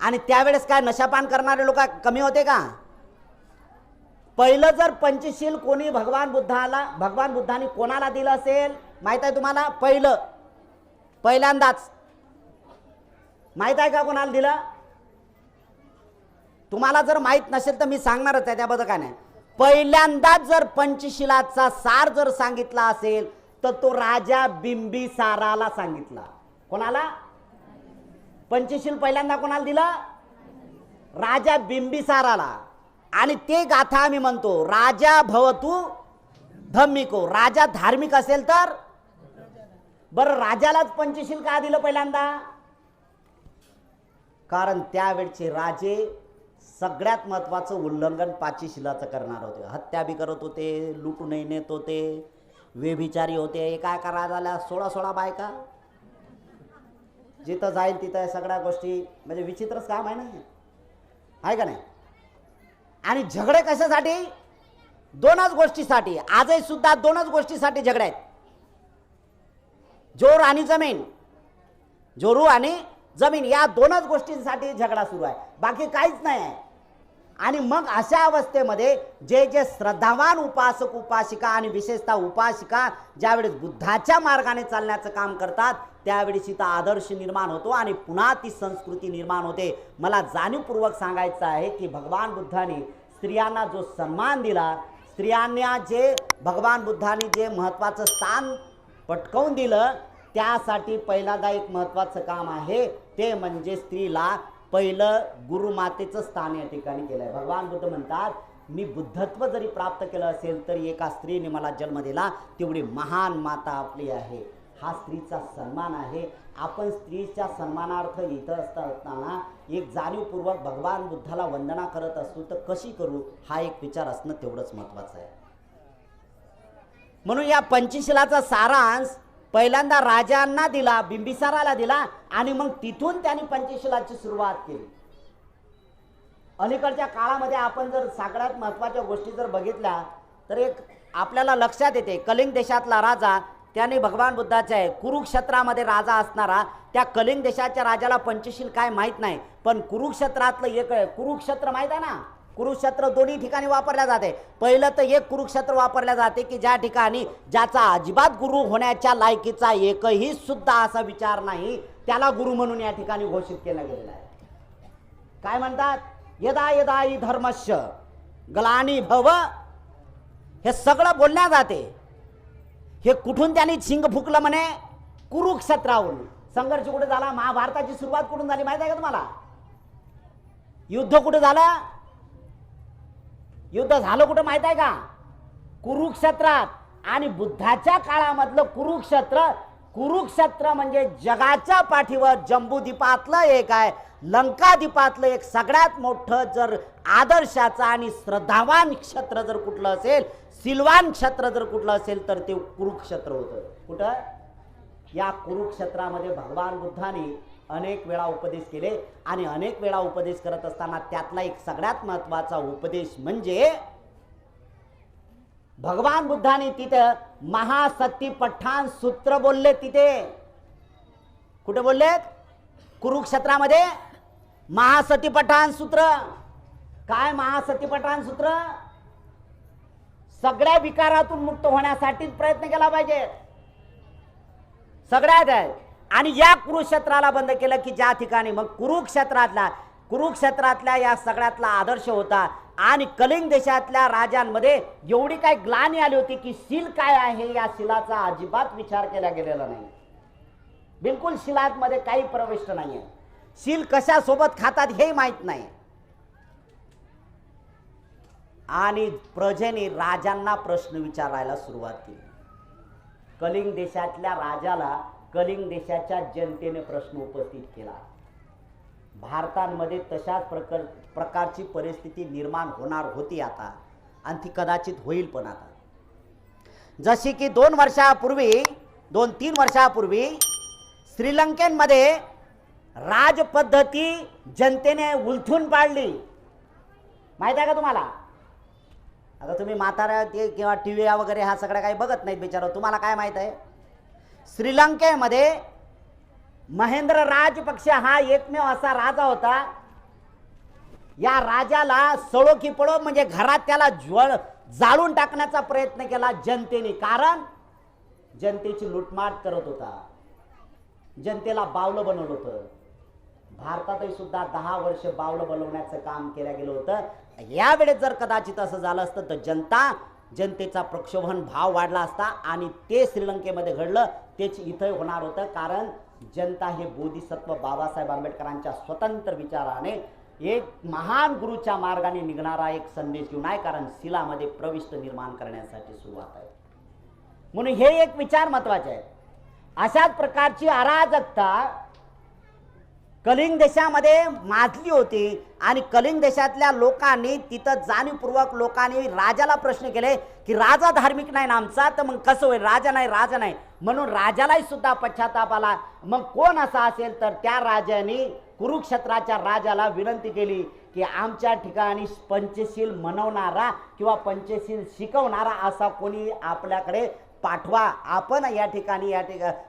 आणि त्यावेळेस काय नशापान करणारे लोक कमी होते का? पहिलं जर पंचशील कोणी भगवान बुद्धांनी कोणाला दिलं असेल माहित आहे तुम्हाला? पहिल्यांदाच माहित आहे का कोणाला दिलं? तुम्हाला जर माहित नसेल तर मी सांगणारच आहे, त्याबद्दल काय नाही. पहिल्यांदाच जर पंचशिलाचा सार जर सांगितला असेल तर तो राजा बिंबिसाराला सांगितला. कोणाला? पंचशील पहिल्यांदा कोणाला दिलं? राजा बिंबिसाराला. आणि ते गाथा आम्ही म्हणतो राजा भवतु धम्मिको. राजा धार्मिक असेल तर बरं राजालाच पंचशील का दिलं पहिल्यांदा? कारण त्यावेळचे राजे सगळ्यात महत्त्वाचं उल्लंघन पाचशिलाचं करणार होते. हत्या बी करत होते, लुटूनही नेत होते, व्यभिचारी होते. एका एका राजाला 16 बायका. जिथं जाईल तिथं सगळ्या गोष्टी, म्हणजे विचित्रच काम आहे ना, आहे का नाही? आणि झगडे कशासाठी? दोनच गोष्टीसाठी. आजही सुद्धा दोनच गोष्टीसाठी झगडे आहेत. जोर आणि जमीन. जोरू आणि जमीन या दोनच गोष्टींसाठी झगडा सुरू आहे, बाकी काहीच नाही आहे. आणि मग अशा अवस्थेमध्ये जे जे श्रद्धावान उपासक उपासिका आणि विशेषतः उपासिका ज्यावेळेस बुद्धाच्या मार्गाने चालण्याचं काम करतात त्यावेळेस तिथं आदर्श निर्माण होतो आणि पुन्हा ती संस्कृती निर्माण होते. मला जाणीवपूर्वक सांगायचं आहे की भगवान बुद्धांनी स्त्रियांना जो सन्मान दिला, स्त्रियांना जे भगवान बुद्धांनी जे महत्त्वाचं स्थान पटकावून दिलं, त्यासाठी पहिल्यांदा एक महत्त्वाचं काम आहे ते म्हणजे स्त्रीला पहिलं गुरुमातेचं स्थान या ठिकाणी केलं आहे. भगवान बुद्ध म्हणतात मी बुद्धत्व जरी प्राप्त केलं असेल तरी एका स्त्रीने मला जन्म दिला तेवढी महान माता आपली आहे. हा स्त्रीचा सन्मान आहे. आपण स्त्रीच्या सन्मानार्थ इथं असताना एक जाणीवपूर्वक भगवान बुद्धाला वंदना करत असतो तर कशी करू हा एक विचार असणं तेवढंच महत्त्वाचं आहे. म्हणून या पंचशिलाचा सारांश पहिल्यांदा राजांना दिला, बिंबिसाराला दिला आणि मग तिथून त्यांनी पंचशिलाची सुरुवात केली. अलीकडच्या काळामध्ये आपण जर सगळ्यात महत्त्वाच्या गोष्टी जर बघितल्या तर एक आपल्याला लक्षात येते. कलिंग देशातला राजा त्याने भगवान बुद्धाचा आहे. कुरुक्षेत्रामध्ये राजा असणारा त्या कलिंग देशाच्या राजाला पंचशील काय माहीत नाही, पण कुरुक्षेत्रातलं एक कुरुक्षेत्र माहीत आहे ना. कुरुक्षेत्र दोन्ही ठिकाणी वापरल्या जाते. पहिलं तर एक कुरुक्षेत्र वापरल्या जाते की ज्या ठिकाणी ज्याचा अजिबात गुरु होण्याच्या लायकीचा एकही सुद्धा असा विचार नाही त्याला गुरु म्हणून या ठिकाणी घोषित केलं गेलेलं आहे. काय म्हणतात? यदा यदा हि धर्मस्य ग्लानी भव. हे सगळं बोलल्या जाते. हे कुठून त्यांनी शिंग फुकलं म्हणे? कुरुक्षेत्रावरून. संघर्ष कुठे झाला? महाभारताची सुरुवात कुठून झाली माहिती आहे का तुम्हाला? युद्ध कुठे झालं? युद्ध झालं कुठं माहित आहे का? कुरुक्षेत्रात. आणि बुद्धाच्या काळामधलं कुरुक्षेत्र कुरुक्षेत्र म्हणजे जगाच्या पाठीवर जम्बूद्वीपातलं एक आहे, लंकाद्वीपातलं एक सगळ्यात मोठं जर आदर्शाचं आणि श्रद्धावान क्षेत्र जर कुठलं असेल, सिलवान क्षेत्र जर कुठलं असेल तर ते कुरुक्षेत्र होतं. कुठं? या कुरुक्षेत्रामध्ये भगवान बुद्धाने अनेक वेळा उपदेश केले आणि अनेक वेळा उपदेश करत असताना त्यातला एक सगळ्यात महत्वाचा उपदेश म्हणजे भगवान बुद्धाने तिथं महासतीपट्ठाण सूत्र बोलले. तिथे कुठे बोलले? कुरुक्षेत्रामध्ये महासतीपट्ठाण सूत्र. काय महासतीपट्ठाण सूत्र? सगळ्या विकारातून मुक्त होण्यासाठी प्रयत्न केला पाहिजे, सगळ्यात आहे. आणि या कुरुक्षेत्राला बंद केलं की ज्या ठिकाणी मग कुरुक्षेत्रातल्या या सगळ्यातला आदर्श होता. आणि कलिंग देशातल्या राजांमध्ये एवढी काय ग्लानी आली होती की शील काय आहे या शीलाचा अजिबात विचार केला गेलेला नाही. बिलकुल शीलामध्ये काही प्रविष्ट नाहीये. शील कशासोबत खातात हे माहित नाही. आणि प्रजेने राजांना प्रश्न विचारायला सुरुवात केली. कलिंग देशातल्या राजाला कलिंग देशाच्या जनतेने प्रश्न उपस्थित केला. भारतामध्ये तशाच प्रकारची परिस्थिती निर्माण होणार होती आता, आणि ती कदाचित होईल पण आता. जशी की 2-3 वर्षापूर्वी श्रीलंकेमध्ये राजपद्धती जनतेने उलथून पाडली. माहित आहे का तुम्हाला? आता तुम्ही म्हातारा किंवा टीव्ही वगैरे हा सगळ्या काही बघत नाहीत बिचारा. तुम्हाला काय माहित आहे? श्रीलंकेमध्ये महेंद्र राजपक्ष हा एकमेव असा राजा होता. या राजाला सळो की पडो म्हणजे घरात त्याला जाळून टाकण्याचा प्रयत्न केला जनतेने. कारण जनतेची लुटमाट करत होता, जनतेला बावलं बनवलं होतं. भारतातही सुद्धा 10 वर्ष बावलं बनवण्याचं काम केलं गेलं होतं. यावेळेस जर कदाचित असं झालं असतं तर जनतेचा प्रक्षोभन भाव वाढला असता. आणि ते श्रीलंकेमध्ये घडलं तेच इथं होणार होतं. कारण जनता हे बोधिसत्व बाबासाहेब आंबेडकरांच्या स्वतंत्र विचाराने एक महान गुरुच्या मार्गाने निघणारा एक संदेश घेऊन आहे. कारण शिलामध्ये प्रविष्ट निर्माण करण्यासाठी सुरुवात आहे. म्हणून हे एक विचार महत्वाचे आहे. अशाच प्रकारची अराजकता कलिंग देशामध्ये माजली होती. आणि कलिंग देशातल्या लोकांनी तिथं जाणीवपूर्वक लोकांनी राजाला प्रश्न केले की राजा धार्मिक नाही ना आमचा, तर मग कसं होईल? राजा नाही. म्हणून राजालाही सुद्धा पश्चाताप आला. मग कोण असा असेल तर त्या राजाने कुरुक्षेत्राच्या राजाला विनंती केली की आमच्या ठिकाणी पंचशील मनवणारा किंवा पंचशील शिकवणारा असा कोणी आपल्याकडे पाठवा. आपण या ठिकाणी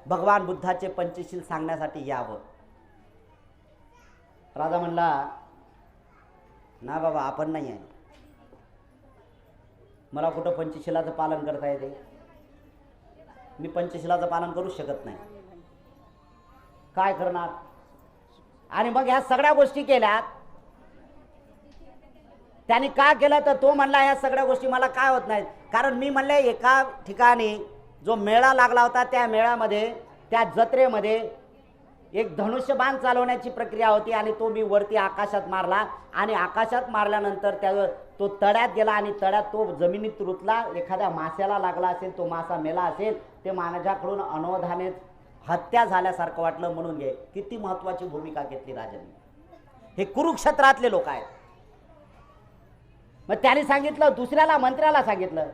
भगवान बुद्धाचे पंचशील सांगण्यासाठी यावं. राजा म्हणला ना बाबा, आपण नाही आहे. मला कुठं पंचशिलाचं पालन करता येते? मी पंचशिलाचं पालन करू शकत नाही. काय करणार? आणि मग ह्या सगळ्या गोष्टी केल्यात. त्यांनी का केलं तर तो म्हणला ह्या सगळ्या गोष्टी मला काय होत नाहीत. कारण मी म्हणले एका ठिकाणी जो मेळा लागला होता त्या मेळ्यामध्ये त्या जत्रेमध्ये एक धनुष्यबाण चालवण्याची प्रक्रिया होती. आणि तो मी वरती आकाशात मारला. आणि आकाशात मारल्यानंतर तो तळ्यात गेला आणि तळ्यात तो जमिनीत रुतला. एखाद्या माश्याला लागला असेल, तो मासा मेला असेल, ते माझ्याकडून अनवधाने हत्या झाल्यासारखं वाटलं. म्हणून घे किती महत्वाची भूमिका घेतली राजांनी. हे कुरुक्षेत्रातले लोक आहेत. मग त्याने सांगितलं दुसऱ्याला, मंत्र्याला सांगितलं,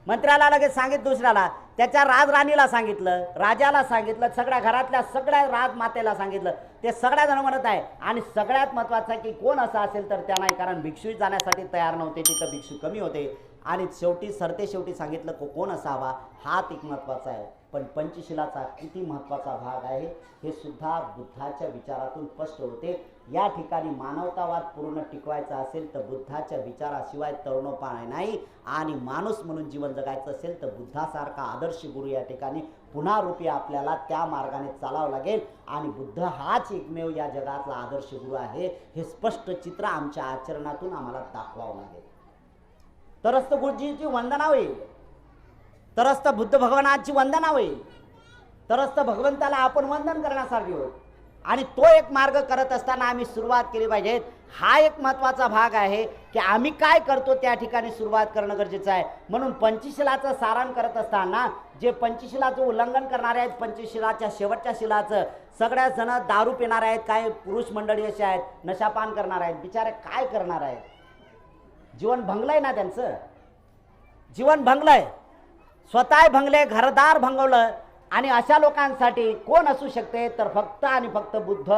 मंत्र्याला लगेच सांगितलं दुसऱ्याला, त्याच्या राजराणीला सांगितलं, राजाला सांगितलं, सगळ्या घरातल्या सगळ्या राजमातेला सांगितलं. ते सगळ्या जण म्हणत आहे. आणि सगळ्यात महत्वाचं आहे की कोण असं असेल तर त्या नाही. कारण भिक्षू जाण्यासाठी तयार नव्हते, तिथं भिक्षू कमी होते. आणि शेवटी सांगितलं कोण असावा हाच एक महत्वाचा आहे. पण पंचशिलाचा किती महत्वाचा भाग आहे हे सुद्धा बुद्धाच्या विचारातून स्पष्ट होते. या ठिकाणी मानवतावाद पूर्ण टिकवायचा असेल तर बुद्धाच्या विचाराशिवाय तरुणोपाय नाही. आणि माणूस म्हणून जीवन जगायचं असेल तर बुद्धासारखा आदर्श गुरु या ठिकाणी पुन्हा रूपी आपल्याला त्या मार्गाने चालावं लागेल. आणि बुद्ध हाच एकमेव या जगातला आदर्श गुरु आहे हे स्पष्ट चित्र आमच्या आचरणातून आम्हाला दाखवावं लागेल. तरच तर गुरुजींची वंदना होईल, तरच तर बुद्ध भगवानाची वंदना होईल, तरच तर भगवंताला आपण वंदन करण्यासारखी होईल. आणि तो एक मार्ग करत असताना आम्ही सुरुवात केली पाहिजे. हा एक महत्त्वाचा भाग आहे की आम्ही काय करतो त्या ठिकाणी सुरुवात करणं गरजेचं आहे. म्हणून पंचशीलाचं सारण करत असताना जे पंचशीलाचं उल्लंघन करणारे आहेत, पंचशीलाच्या शेवटच्या शिलाचं सगळ्याच जण दारू पिणारे आहेत, काही पुरुष मंडळी असे आहेत नशापान करणार आहेत, बिचारे काय करणार आहेत, जीवन भंगलंय ना त्यांचं, जीवन भंगलंय, स्वतः भंगले, घरदार भंगवलं. आणि अशा लोकांसाठी कोण असू शकते तर फक्त आणि फक्त बुद्ध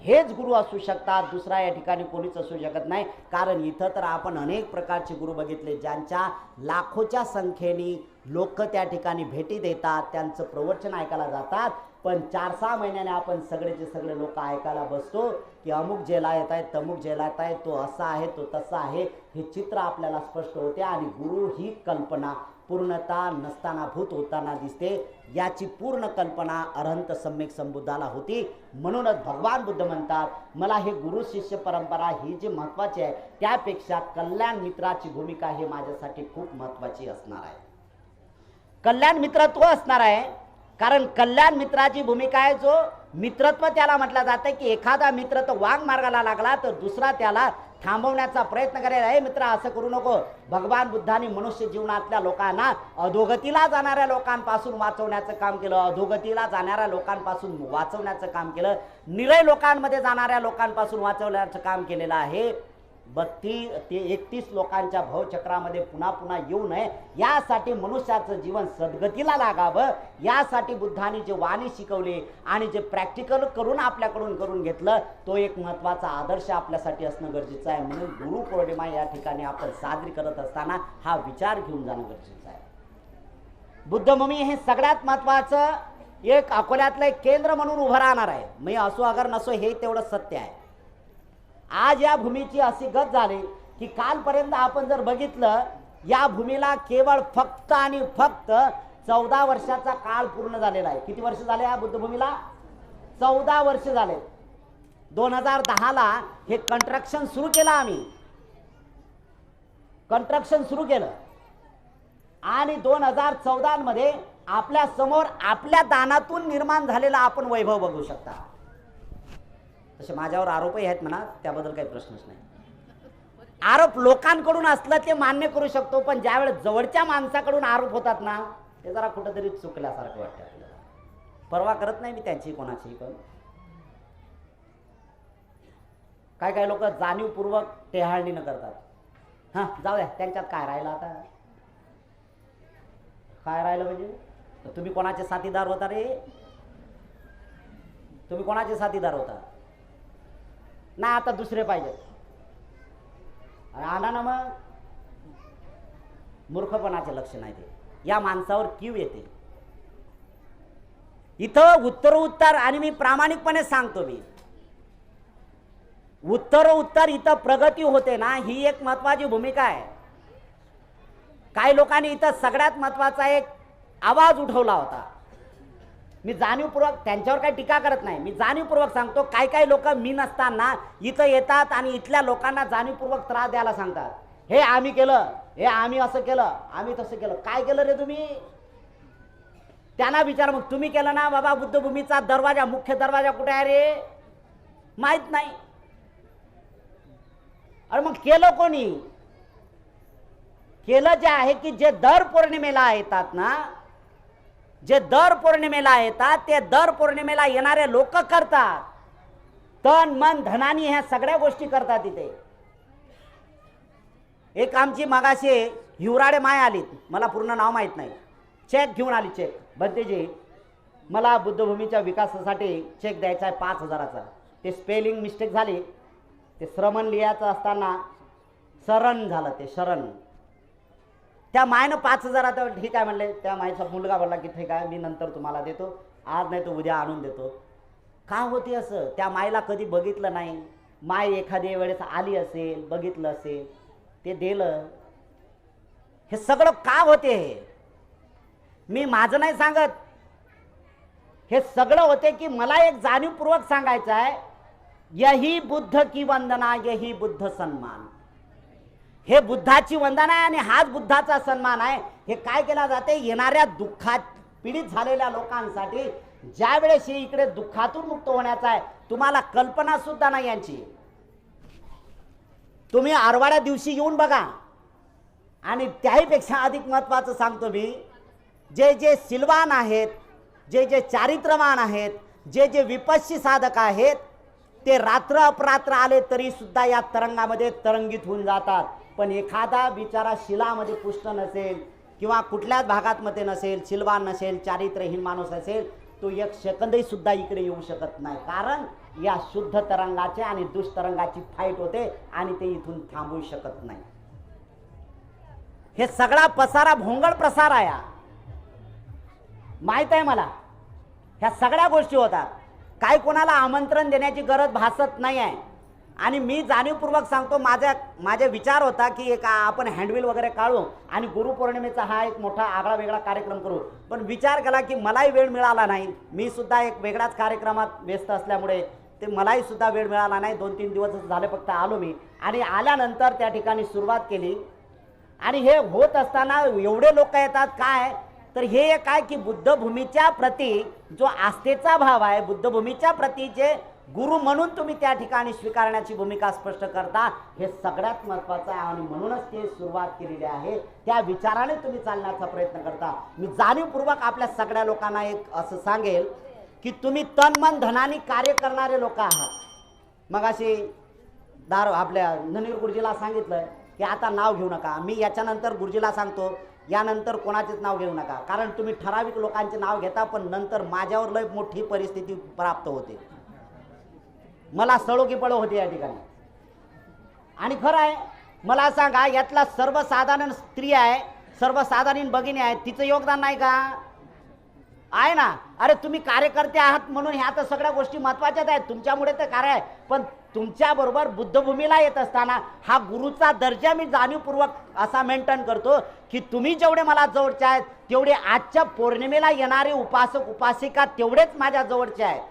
हेच गुरु असू शकतात. दुसरा या ठिकाणी कोणीच असू शकत नाही. कारण इथं तर आपण अनेक प्रकारचे गुरु बघितले ज्यांच्या लाखोच्या संख्येने लोक त्या ठिकाणी भेटी देतात, त्यांचं प्रवचन ऐकायला जातात. पण 4-6 महिन्याने आपण सगळेचे सगळे लोक ऐकायला बसतो की अमुक जेला येत आहेत, तमुक जेला येत आहे, तो असा आहे, तो तसा आहे. हे चित्र आपल्याला स्पष्ट होते आणि गुरु ही कल्पना पूर्णता नसताना भूत होताना दिसते. याची पूर्ण कल्पना अरहंत सम्यक संबुद्धाला होती. म्हणूनच भगवान बुद्ध म्हणतात मला हे गुरु शिष्य परंपरा ही जी महत्त्वाची आहे त्यापेक्षा कल्याण मित्राची भूमिका हे माझ्यासाठी खूप महत्त्वाची असणार आहे. कल्याण मित्र तो असणार आहे कारण कल्याण मित्राची भूमिका आहे जो मित्रत्व त्याला म्हटलं जातं की एखादा मित्र तो वांग मार्गाला लागला तर दुसरा त्याला थांबवण्याचा प्रयत्न करेल. हे मित्र असं करू नको. भगवान बुद्धांनी मनुष्य जीवनातल्या लोकांना अधोगतीला जाणाऱ्या लोकांपासून वाचवण्याचं काम केलं, अधोगतीला जाणाऱ्या लोकांपासून वाचवण्याचं काम केलं, निरय लोकांमध्ये जाणाऱ्या लोकांपासून वाचवण्याचं काम केलेलं आहे. 32 ते 31 लोकांच्या भवचक्रामध्ये पुन्हा पुन्हा येऊ नये यासाठी मनुष्याचं जीवन सद्गतीला लागावं यासाठी बुद्धांनी जे वाणी शिकवले आणि जे प्रॅक्टिकल करून आपल्याकडून करून घेतलं तो एक महत्त्वाचा आदर्श आपल्यासाठी असणं गरजेचं आहे. म्हणून गुरुपौर्णिमा या ठिकाणी आपण साजरी करत असताना हा विचार घेऊन जाणं गरजेचं आहे. बुद्धभूमी हे सगळ्यात महत्त्वाचं एक अकोल्यातलं एक केंद्र म्हणून उभं राहणार आहे. मी असो अगर नसो हे तेवढं सत्य आहे. आज या भूमीची अशी गत झाली की कालपर्यंत आपण जर बघितलं या भूमीला केवळ फक्त आणि फक्त 14 वर्षाचा काळ पूर्ण झालेला आहे. किती वर्ष झाले या बुद्धभूमीला? 14 वर्ष झाले. 2010ला हे कंस्ट्रक्शन सुरू केलं, आम्ही कंस्ट्रक्शन सुरू केलं आणि 2014 मध्ये आपल्या समोर आपल्या दानातून निर्माण झालेला आपण वैभव बघू शकता. तसे माझ्यावर आरोपही आहेत म्हणा, त्याबद्दल काही प्रश्नच नाही. आरोप लोकांकडून असलं ते मान्य करू शकतो, पण ज्यावेळेस जवळच्या माणसाकडून आरोप होतात ना ते जरा कुठेतरी चुकल्यासारखं वाटतं आपल्याला. परवा करत नाही मी त्यांची कोणाची, पण काय काय लोक जाणीवपूर्वक टेहाळणीनं करतात. हां जाऊ द्या, त्यांच्यात काय राहिलं आता, काय राहिलं म्हणजे तुम्ही कोणाचे साथीदार होता रे, तुम्ही कोणाचे साथीदार होता ना, आता दुसरे पाहिजे. आणा ना मग. मूर्खपणाचे लक्षण आहे ते. या माणसावर कीव येते. इथं उत्तरोत्तर, आणि मी प्रामाणिकपणे सांगतो, मी उत्तरोत्तर इथं प्रगती होते ना, ही एक महत्वाची भूमिका आहे. काही लोकांनी इथं सगळ्यात महत्वाचा एक आवाज उठवला होता. मी जाणीवपूर्वक त्यांच्यावर काही टीका करत नाही, मी जाणीवपूर्वक सांगतो. काही लोक मी नसताना इथं येतात आणि इथल्या लोकांना जाणीवपूर्वक त्रास द्यायला सांगतात. हे आम्ही केलं, हे आम्ही असं केलं, आम्ही तसं केलं. काय केलं रे तुम्ही? त्यांना विचार, मग तुम्ही केलं ना बाबा, बुद्धभूमीचा दरवाजा, मुख्य दरवाजा कुठे आहे रे? माहित नाही. अरे मग केलं कोणी? केलं जे आहे की जे दर पौर्णिमेला येतात ना, जे दर पौर्णिमेला येतात ते दर पौर्णिमेला येणारे लोक करतात. तन मन धनानी ह्या सगळ्या गोष्टी करतात. इथे एक आमची मागाशी हिवराडे माय आलीत, मला पूर्ण नाव माहित नाही, चेक घेऊन आली. चेक, बंतेजी मला बुद्धभूमीच्या विकासासाठी चेक द्यायचा आहे 5,000चा. ते स्पेलिंग मिस्टेक झाली, ते श्रमण लिहायचं असताना शरण झालं, ते शरण. त्या मायनं 5,000 ठीक आहे म्हणले. त्या मायचा मुलगा बोलला की ठीक आहे, मी नंतर तुम्हाला देतो, आज नाही तर उद्या आणून देतो. का होते असं? त्या मायला कधी बघितलं नाही. माय एखाद्या वेळेस आली असेल, बघितलं असेल, ते दिलं. हे सगळं का होते? हे मी माझं नाही सांगत, हे सगळं होते की मला एक जाणीवपूर्वक सांगायचं आहे, यही बुद्ध की वंदना, यही बुद्ध सन्मान. हे बुद्धाची वंदना आहे आणि हाच बुद्धाचा सन्मान आहे. हे काय केला जाते? येणाऱ्या दुःखात पीडित झालेल्या लोकांसाठी ज्या वेळेस हे इकडे दुःखातून मुक्त होण्याचा आहे, तुम्हाला कल्पना सुद्धा नाही यांची. तुम्ही आरवाड्या दिवशी येऊन बघा. आणि त्याहीपेक्षा अधिक महत्त्वाचं सांगतो मी, जे जे सिलवान आहेत, जे जे चारित्र्यवान आहेत, जे जे विपश्ची साधक आहेत, ते रात्र अपरात्र आले तरी सुद्धा या तरंगामध्ये तरंगित होऊन जातात. पण एखादा बिचारा शिलामध्ये पुष्ट नसेल किंवा कुठल्याच भागात मध्ये नसेल, सिलवान नसेल, चारित्र्यहीन माणूस असेल, तो एक सेकंदही सुद्धा इकडे येऊ शकत नाही. कारण या शुद्ध तरंगाचे आणि दुष्तरंगाची फाईट होते आणि ते इथून थांबवू शकत नाही. हे सगळा पसारा भोंगळ प्रसार आहे, माहित आहे मला. ह्या सगळ्या गोष्टी होतात. काय कोणाला आमंत्रण देण्याची गरज भासत नाही आहे. आणि मी जाणीवपूर्वक सांगतो, माझे विचार होता की एक आपण हँडबिल वगैरे काढू आणि गुरुपौर्णिमेचा हा एक मोठा आगळा वेगळा कार्यक्रम करू. पण विचार केला की मलाही वेळ मिळाला नाही. मी सुद्धा एक वेगळ्याच कार्यक्रमात व्यस्त असल्यामुळे ते मलाही सुद्धा वेळ मिळाला नाही. 2-3 दिवस झाले फक्त आलो मी. आणि आल्यानंतर त्या ठिकाणी सुरुवात केली. आणि हे होत असताना एवढे लोक येतात. काय तर हे काय की बुद्धभूमीच्या प्रती जो आस्थेचा भाव आहे, बुद्धभूमीच्या प्रती जे गुरु म्हणून तुम्ही त्या ठिकाणी स्वीकारण्याची भूमिका स्पष्ट करता, हे सगळ्यात महत्त्वाचं आहे. आणि म्हणूनच ते सुरुवात केलेली आहे. त्या विचाराने तुम्ही चालण्याचा प्रयत्न करता. मी जाणीवपूर्वक आपल्या सगळ्या लोकांना एक असं सांगेल की तुम्ही तन मन धनाने कार्य करणारे लोक आहात. मग अशी आपल्या ननीर गुरुजीला सांगितलं की आता नाव घेऊ नका. मी याच्यानंतर गुरुजीला सांगतो, यानंतर कोणाचेच नाव घेऊ नका. कारण तुम्ही ठराविक लोकांचे नाव घेता, पण नंतर माझ्यावर लय मोठी परिस्थिती प्राप्त होते. मला सळोकी पळो होते या ठिकाणी. आणि खरं आहे, मला सांगा, यातला सर्वसाधारण स्त्री आहे, सर्वसाधारण भगिनी आहे, तिचं योगदान नाही का? आहे ना. अरे तुम्ही कार्यकर्ते आहात म्हणून ह्या तर सगळ्या गोष्टी महत्त्वाच्याच आहेत. तुमच्यामुळे तर कार्य आहे. पण तुमच्याबरोबर बुद्धभूमीला येत असताना हा गुरुचा दर्जा मी जाणीवपूर्वक असा मेंटेन करतो की तुम्ही जेवढे मला जवळचे आहेत, तेवढे आजच्या पौर्णिमेला येणारे उपासक उपासिका तेवढेच माझ्या जवळचे आहेत.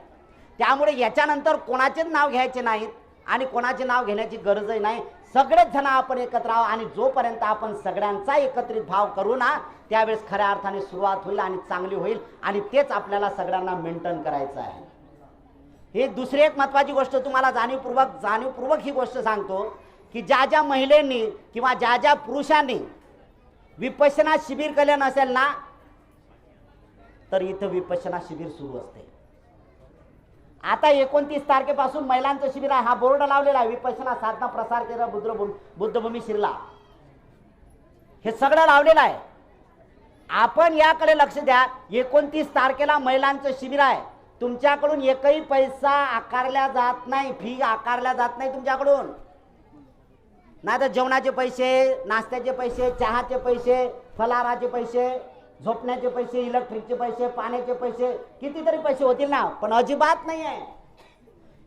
त्यामुळे याच्यानंतर कोणाचेच नाव घ्यायचे नाहीत आणि कोणाचे नाव घेण्याची गरजही नाही. सगळेच जण आपण एकत्र आहोत. आणि जोपर्यंत आपण सगळ्यांचा एकत्रित भाव करू ना, त्यावेळेस खऱ्या अर्थाने सुरुवात होईल आणि चांगली होईल. आणि तेच आपल्याला सगळ्यांना मेंटेन करायचं आहे. हे दुसरी एक महत्त्वाची गोष्ट तुम्हाला जाणीवपूर्वक ही गोष्ट सांगतो की ज्या ज्या महिलांनी किंवा ज्या ज्या पुरुषांनी विपश्यना शिबिर केले नसेल ना, तर इथं विपश्यना शिबिर सुरू असते. आता 29 तारखेपासून महिलांचं शिबिर आहे. हा बोर्ड लावलेला आहे, विपश्यना साधना प्रसार केंद्र बुद्धभूमी शिरला. हे सगळं लावलेलं आहे. आपण याकडे लक्ष द्या. 29 तारखेला महिलांचं शिबिर आहे. तुमच्याकडून एकही पैसा आकारला जात नाही, फी आकारला जात नाही तुमच्याकडून. नाही तर जेवणाचे पैसे, नाश्त्याचे पैसे, चहाचे पैसे, फलाहाराचे पैसे, झोपण्याचे पैसे, इलेक्ट्रिकचे पैसे, पाण्याचे पैसे, कितीतरी पैसे होतील ना. पण अजिबात नाही आहे.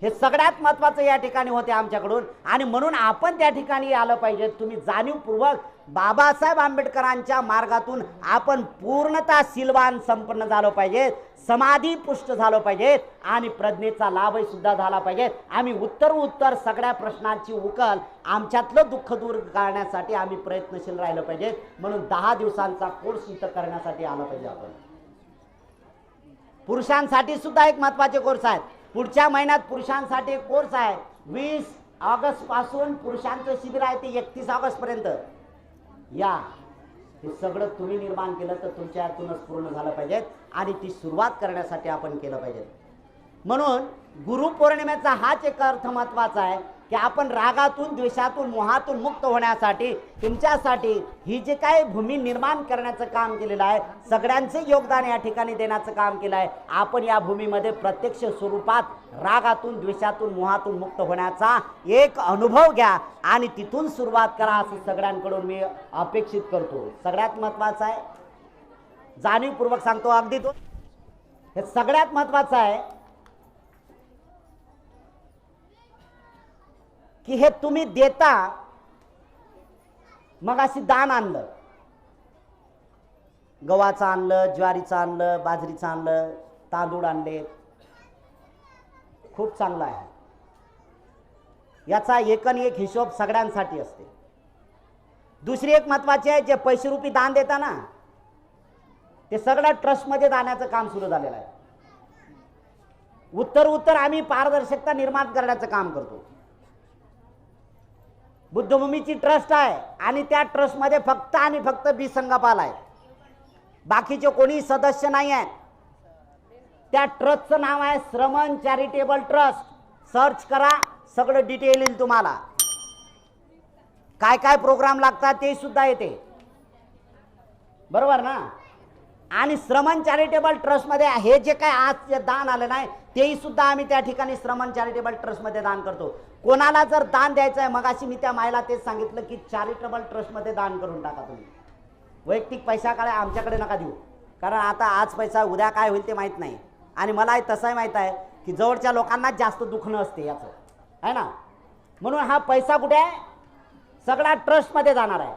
हे सगळ्यात महत्त्वाचं या ठिकाणी होते आमच्याकडून. आणि म्हणून आपण त्या ठिकाणी आलं पाहिजे. तुम्ही जाणीवपूर्वक बाबासाहेब आंबेडकरांच्या मार्गातून आपण पूर्णतः सिलवान संपन्न झालो पाहिजे, समाधी पुष्ट झालो पाहिजेत आणि प्रज्ञेचा लाभही सुद्धा झाला पाहिजे. आम्ही उत्तर सगळ्या प्रश्नांची उकल, आमच्यातलं दुःख दूर करण्यासाठी आम्ही प्रयत्नशील राहिलं पाहिजे. म्हणून 10 दिवसांचा कोर्स इथं करण्यासाठी आलं पाहिजे. आपण पुरुषांसाठी सुद्धा एक महत्त्वाचे कोर्स आहेत. पुढच्या महिन्यात पुरुषांसाठी एक कोर्स आहे. 20 ऑगस्ट पासून पुरुषांचं शिबिर आहे, ते 31 ऑगस्ट पर्यंत. या हे सगळं तुम्ही निर्माण केलं तर तुमच्या हातूनच पूर्ण झालं पाहिजे आणि ती सुरुवात करण्यासाठी आपण केलं पाहिजे. म्हणून गुरुपौर्णिमेचा हाच एक अर्थ महत्त्वाचा आहे की आपण रागातून, द्वेषातून, मोहातून मुक्त होण्यासाठी, तुमच्यासाठी ही जे काय भूमी निर्माण करण्याचं काम केलेलं आहे, सगळ्यांचे योगदान या ठिकाणी देण्याचं काम केलं आहे. आपण या भूमीमध्ये प्रत्यक्ष स्वरूपात रागातून, द्वेषातून, मोहातून मुक्त होण्याचा एक अनुभव घ्या आणि तिथून सुरुवात करा, असं सगळ्यांकडून मी अपेक्षित करतो. सगळ्यात महत्त्वाचं आहे, जाणीवपूर्वक सांगतो, अगदी तो हे सगळ्यात महत्त्वाचं आहे की हे तुम्ही देता. मग अशी दान आणलं, गव्हाचं आणलं, ज्वारीचं आणलं, बाजरीचं आणलं, तांदूळ आणले, खूप चांगलं आहे. याचा एकन एक हिशोब सगळ्यांसाठी असते. दुसरी एक महत्त्वाची आहे, जे पैसे रुपी दान देता ना, ते सगळं ट्रस्टमध्ये जाण्याचं काम सुरू झालेलं आहे. उत्तर आम्ही पारदर्शकता निर्माण करण्याचं काम करतो. बुद्धभूमीची ट्रस्ट आहे आणि त्या ट्रस्टमध्ये फक्त आणि फक्त बी संघपाल आहे, बाकीचे कोणी सदस्य नाही आहेत. त्या ट्रस्टचं नाव आहे श्रमण चॅरिटेबल ट्रस्ट. सर्च करा, सगळं डिटेल येईल तुम्हाला. काय काय प्रोग्राम लागतात ते सुद्धा येते, बरोबर ना. आणि श्रमण चॅरिटेबल ट्रस्टमध्ये हे जे काय आज जे दान आलं नाही तेही सुद्धा आम्ही त्या ठिकाणी श्रमण चॅरिटेबल ट्रस्टमध्ये दान करतो. कोणाला जर दान द्यायचं आहे, मगाशी मी त्या मायला तेच सांगितलं की चॅरिटेबल ट्रस्टमध्ये दान करून टाका तुम्ही. वैयक्तिक पैसा काढा, आमच्याकडे नका देऊ, कारण आता आज पैसा उद्या काय होईल ते माहीत नाही. आणि मला तसंही माहीत आहे की जवळच्या लोकांना जास्त दुखणं असते याचं, आहे ना. म्हणून हा पैसा कुठे आहे, सगळा ट्रस्टमध्ये जाणार आहे.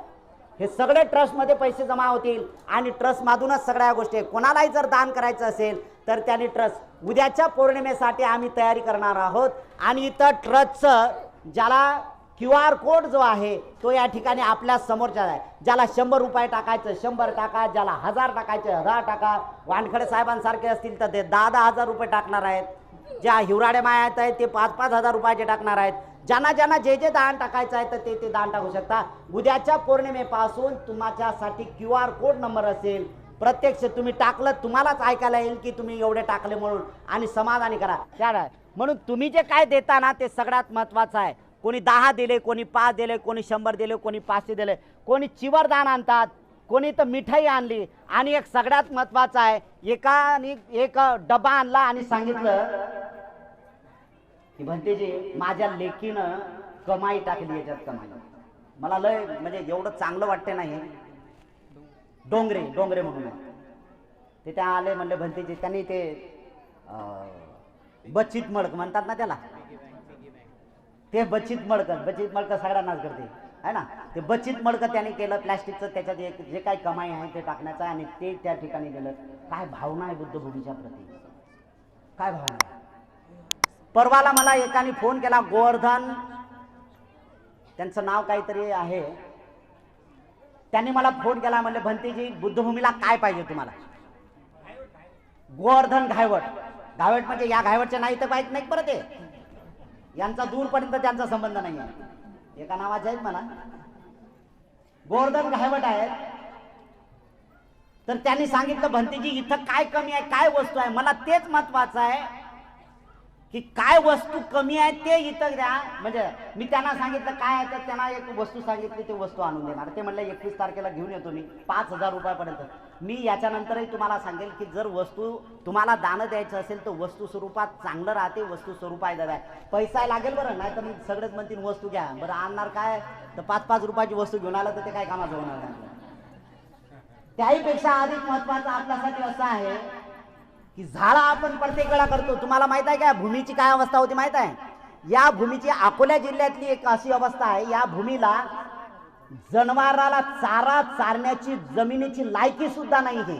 हे सगळे ट्रस्टमध्ये पैसे जमा होतील आणि ट्रस्टमधूनच सगळ्या गोष्टी. कोणालाही जर दान करायचं असेल तर त्यांनी ट्रस्ट उद्याच्या पौर्णिमेसाठी आम्ही तयारी करणार आहोत. आणि इथं ट्रस्टचं ज्याला QR कोड जो आहे तो या ठिकाणी आपल्या समोरच्या आहे. ज्याला 100 रुपये टाकायचं 100 टाका, ज्याला 1000 टाकायचे 1000 टाका. वानखडे साहेबांसारखे असतील तर ते 10,000 रुपये टाकणार आहेत. ज्या हिवराडे माया आहेत ते 5,000 रुपयाचे टाकणार आहेत. ज्यांना ज्यांना जे जे दान टाकायचं आहे तर ते दान टाकू शकता. उद्याच्या पौर्णिमेपासून तुमच्यासाठी QR कोड नंबर असेल. प्रत्यक्ष तुम्ही टाकलं तुम्हालाच ऐकायला येईल की तुम्ही एवढे टाकले म्हणून, आणि समाधानी करा त्या. म्हणून तुम्ही जे काय देता ना ते सगळ्यात महत्त्वाचं आहे. कोणी 10 दिले, कोणी 5 दिले, कोणी 100 दिले, कोणी 500 दिले, कोणी चिवर दान आणतात, कोणी तर मिठाई आणली. आणि एक सगळ्यात महत्त्वाचं आहे, एकाने एक डबा आणला आणि सांगितलं की भंतेजी माझ्या लेकीनं कमाई टाकली, याच्यात कमाई. मला लय म्हणजे एवढं चांगलं वाटते नाही. डोंगरे म्हणून ते त्या आले, म्हणले भंतेजी. त्यांनी ते बचित मडक म्हणतात ना त्याला, ते बचित मडक सगळ्यांनाच करते, आहे ना. ते बचित मडक त्यांनी केलं प्लॅस्टिकचं, त्याच्यात जे काही कमाई आहे ते टाकण्याचं आणि ते त्या ठिकाणी दिलं. काय भावना आहे बुद्धभूमीच्या प्रती, काय भावना. परवाला मला एकाने फोन केला, गोवर्धन त्यांचं नाव काहीतरी आहे. त्यांनी मला फोन केला, म्हणले भंतेजी बुद्धभूमीला काय पाहिजे तुम्हाला. गोवर्धन घायवट म्हणजे या घायवटच्या नाही तर पाहिजे नाही परत आहे. यांचा दूरपर्यंत त्यांचा संबंध नाही आहे. एका नावाचे आहेत म्हणा, गोवर्धन घायवट आहेत. तर त्यांनी सांगितलं भंतेजी इथं काय कमी आहे, काय वस्तू आहे. मला तेच महत्वाचं आहे की काय वस्तू कमी आहे ते इथं द्या. म्हणजे मी त्यांना सांगितलं काय आहे, तर त्यांना एक वस्तू सांगितली, ते वस्तू आणून देणार. ते म्हणले 21 तारखेला घेऊन येतो मी 5,000 रुपयापर्यंत. मी याच्यानंतरही तुम्हाला सांगेल की जर वस्तू तुम्हाला दान द्यायचं असेल तर वस्तू स्वरूपात चांगलं राहते, वस्तू स्वरूपात द्या. पैसा लागेल बरं, नाही तर मग सगळेच म्हणतील वस्तू घ्या. बरं आणणार काय तर 5-5 रुपयाची वस्तू घेऊन आलं तर ते काय कामाचं होणार नाही. त्याहीपेक्षा अधिक महत्वाचं आपल्यासाठी असं आहे की झाडा आपण प्रत्येक वेळा करतो. तुम्हाला माहित आहे का भूमीची काय अवस्था होती माहित आहे. या भूमीची अकोला जिल्ह्यातली एक अशी अवस्था आहे, या भूमीला जनावराला चारा चारण्याची जमिनीची लायकी सुद्धा नाही. हे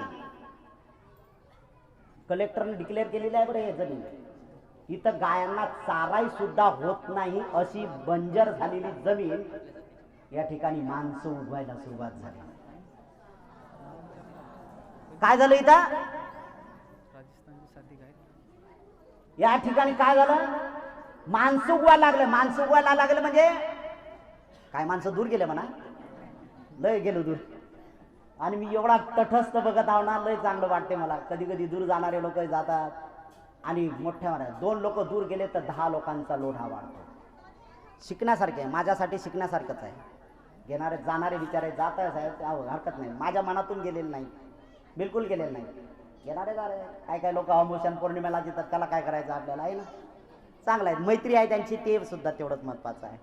कलेक्टरने डिक्लेअर केलेलं आहे बरं. हे जमीन इथं गायांना चाराही सुद्धा होत नाही, अशी बंजर झालेली जमीन या ठिकाणी माणसं उगवायला सुरुवात झाली. काय झालं इथं या ठिकाणी, काय झालं, माणसं उगवायला लागले. माणसं उगवायला लागले म्हणजे काय, माणसं दूर गेले म्हणा, लय गेलो दूर. आणि मी एवढा तटस्थ बघत आहो ना, लय चांगलं वाटते मला. कधी कधी दूर जाणारे लोक जातात आणि मोठ्या 2 लोक दूर गेले तर 10 लोकांचा लोढा वाढतो. शिकण्यासारखे आहे, माझ्यासाठी शिकण्यासारखंच आहे. घेणारे जाणारे विचारे जात आहे हरकत नाही. माझ्या मनातून गेलेलं नाही, बिलकुल गेलेलं नाही. येणारे जाणारे काय काय लोक अमोशन पौर्णिमेला जितात, त्याला काय करायचं आपल्याला, आहे ना. चांगलं आहे, मैत्री आहे त्यांची, ते सुद्धा तेवढंच महत्त्वाचं आहे.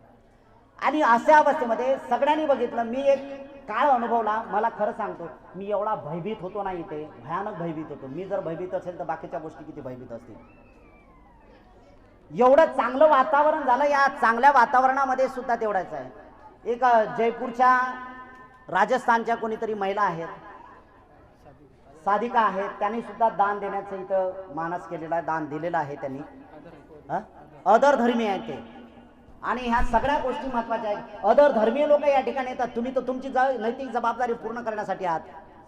आणि अशा अवस्थेमध्ये सगळ्यांनी बघितलं. मी एक काळ अनुभवला, मला खरं सांगतो, मी एवढा भयभीत होतो ना, इथे भयानक भयभीत होतो. मी जर भयभीत असेल तर बाकीच्या गोष्टी किती भयभीत असतील. एवढं चांगलं वातावरण झालं, या चांगल्या वातावरणामध्ये सुद्धा तेवढाच आहे. एक जयपूरच्या राजस्थानच्या कोणीतरी महिला आहेत, साधिका आहेत, त्यांनी सुद्धा दान देण्याचं इथं मानस केलेला आहे, दान दिलेलं आहे त्यांनी. अदर धर्मीय आहेत ते. आणि ह्या सगळ्या गोष्टी महत्वाच्या आहेत. अदर धर्मीय लोक या ठिकाणी येतात. तुम्ही तर तुमची नैतिक जबाबदारी पूर्ण करण्यासाठी आहात.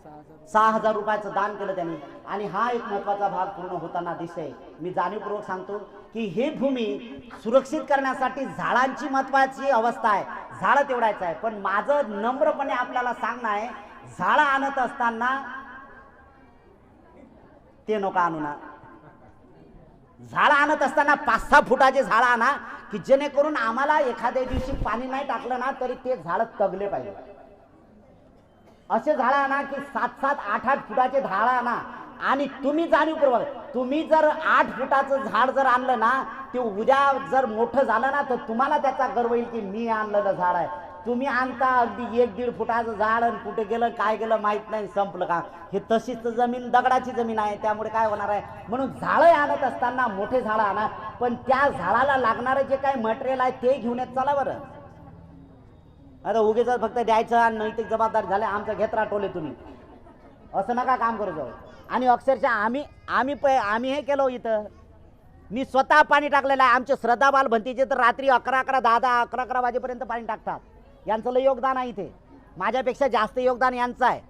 6,000 रुपयाचं दान केलं त्यांनी. आणि हा एक महत्वाचा भाग पूर्ण होताना दिसतोय. मी जाणीवपूर्वक सांगतो की ही भूमी सुरक्षित करण्यासाठी झाडांची महत्वाची अवस्था आहे, झाडं तेवढायचं आहे. पण माझं नम्रपणे आपल्याला सांगणं आहे, झाडं आणत असताना ते नका आणू ना. झाडं आणत असताना 5-6 फुटाचे झाडं आणा की जेणेकरून आम्हाला एखाद्या दिवशी पाणी नाही टाकलं ना तरी ते झाड तगले पाहिजे. असे झाडं आणा की 7-7, 8-8 फुटाचे झाडं आणा. आणि तुम्ही जाणीवपूर्वक, तुम्ही जर 8 फुटाचं झाड जर आणलं ना, ते उद्या जर मोठं झालं ना तर तुम्हाला त्याचा गर्व येईल की मी आणलेलं झाड आहे. तुम्ही आणता अगदी 1-1.5 फुटाचं झाड आणि कुठे गेलं काय गेलं माहित नाही, संपलं का. हे तशीच जमीन दगडाची जमीन आहे, त्यामुळे काय होणार आहे. म्हणून झाडं आणत असताना मोठे झाडं आणा, पण त्या झाडाला लागणारं जे काही मटेरियल आहे ते घेऊन येत चला बरं. आता उगीच फक्त द्यायचं आणि नैतिक जबाबदारी झाले आमचं घेतरा टोले तुम्ही, असं नका काम करू जाऊ. आणि अक्षरशः आम्ही हे केलं इथं. मी स्वतः पाणी टाकलेलं आहे. आमचे श्रद्धा बाल भंतीचे तर रात्री 11-11, 10-10, 11-11 वाजेपर्यंत पाणी टाकतात. यांचं लय योगदान आहे इथे, माझ्यापेक्षा जास्त योगदान यांचं आहे,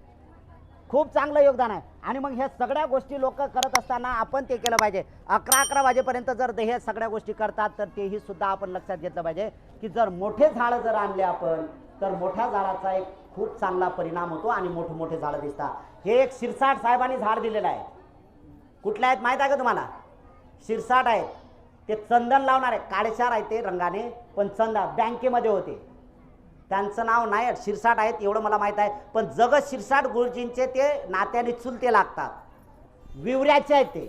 खूप चांगलं योगदान आहे. आणि मग ह्या सगळ्या गोष्टी लोक करत असताना आपण ते केलं पाहिजे. 11-11 वाजेपर्यंत जर हे सगळ्या गोष्टी करतात तर तेही सुद्धा आपण लक्षात घेतलं पाहिजे की जर मोठे झाडं जर आणले आपण तर मोठ्या झाडाचा एक खूप चांगला परिणाम होतो आणि मोठे झाडं दिसतात. हे एक शिरसाट साहेबांनी झाड दिलेलं आहे. कुठले आहेत माहीत आहे का तुम्हाला? शिरसाट आहेत. ते चंदन लावणार आहे, काळेशार आहे ते रंगाने, पण चंदन बँकेमध्ये होते. त्यांचं नाव नाही शिरसाट आहेत एवढं मला माहीत आहे. पण जगत शिरसाट गुरुजींचे ते नात्याने चुलते लागतात, विवऱ्याचे आहेत ते.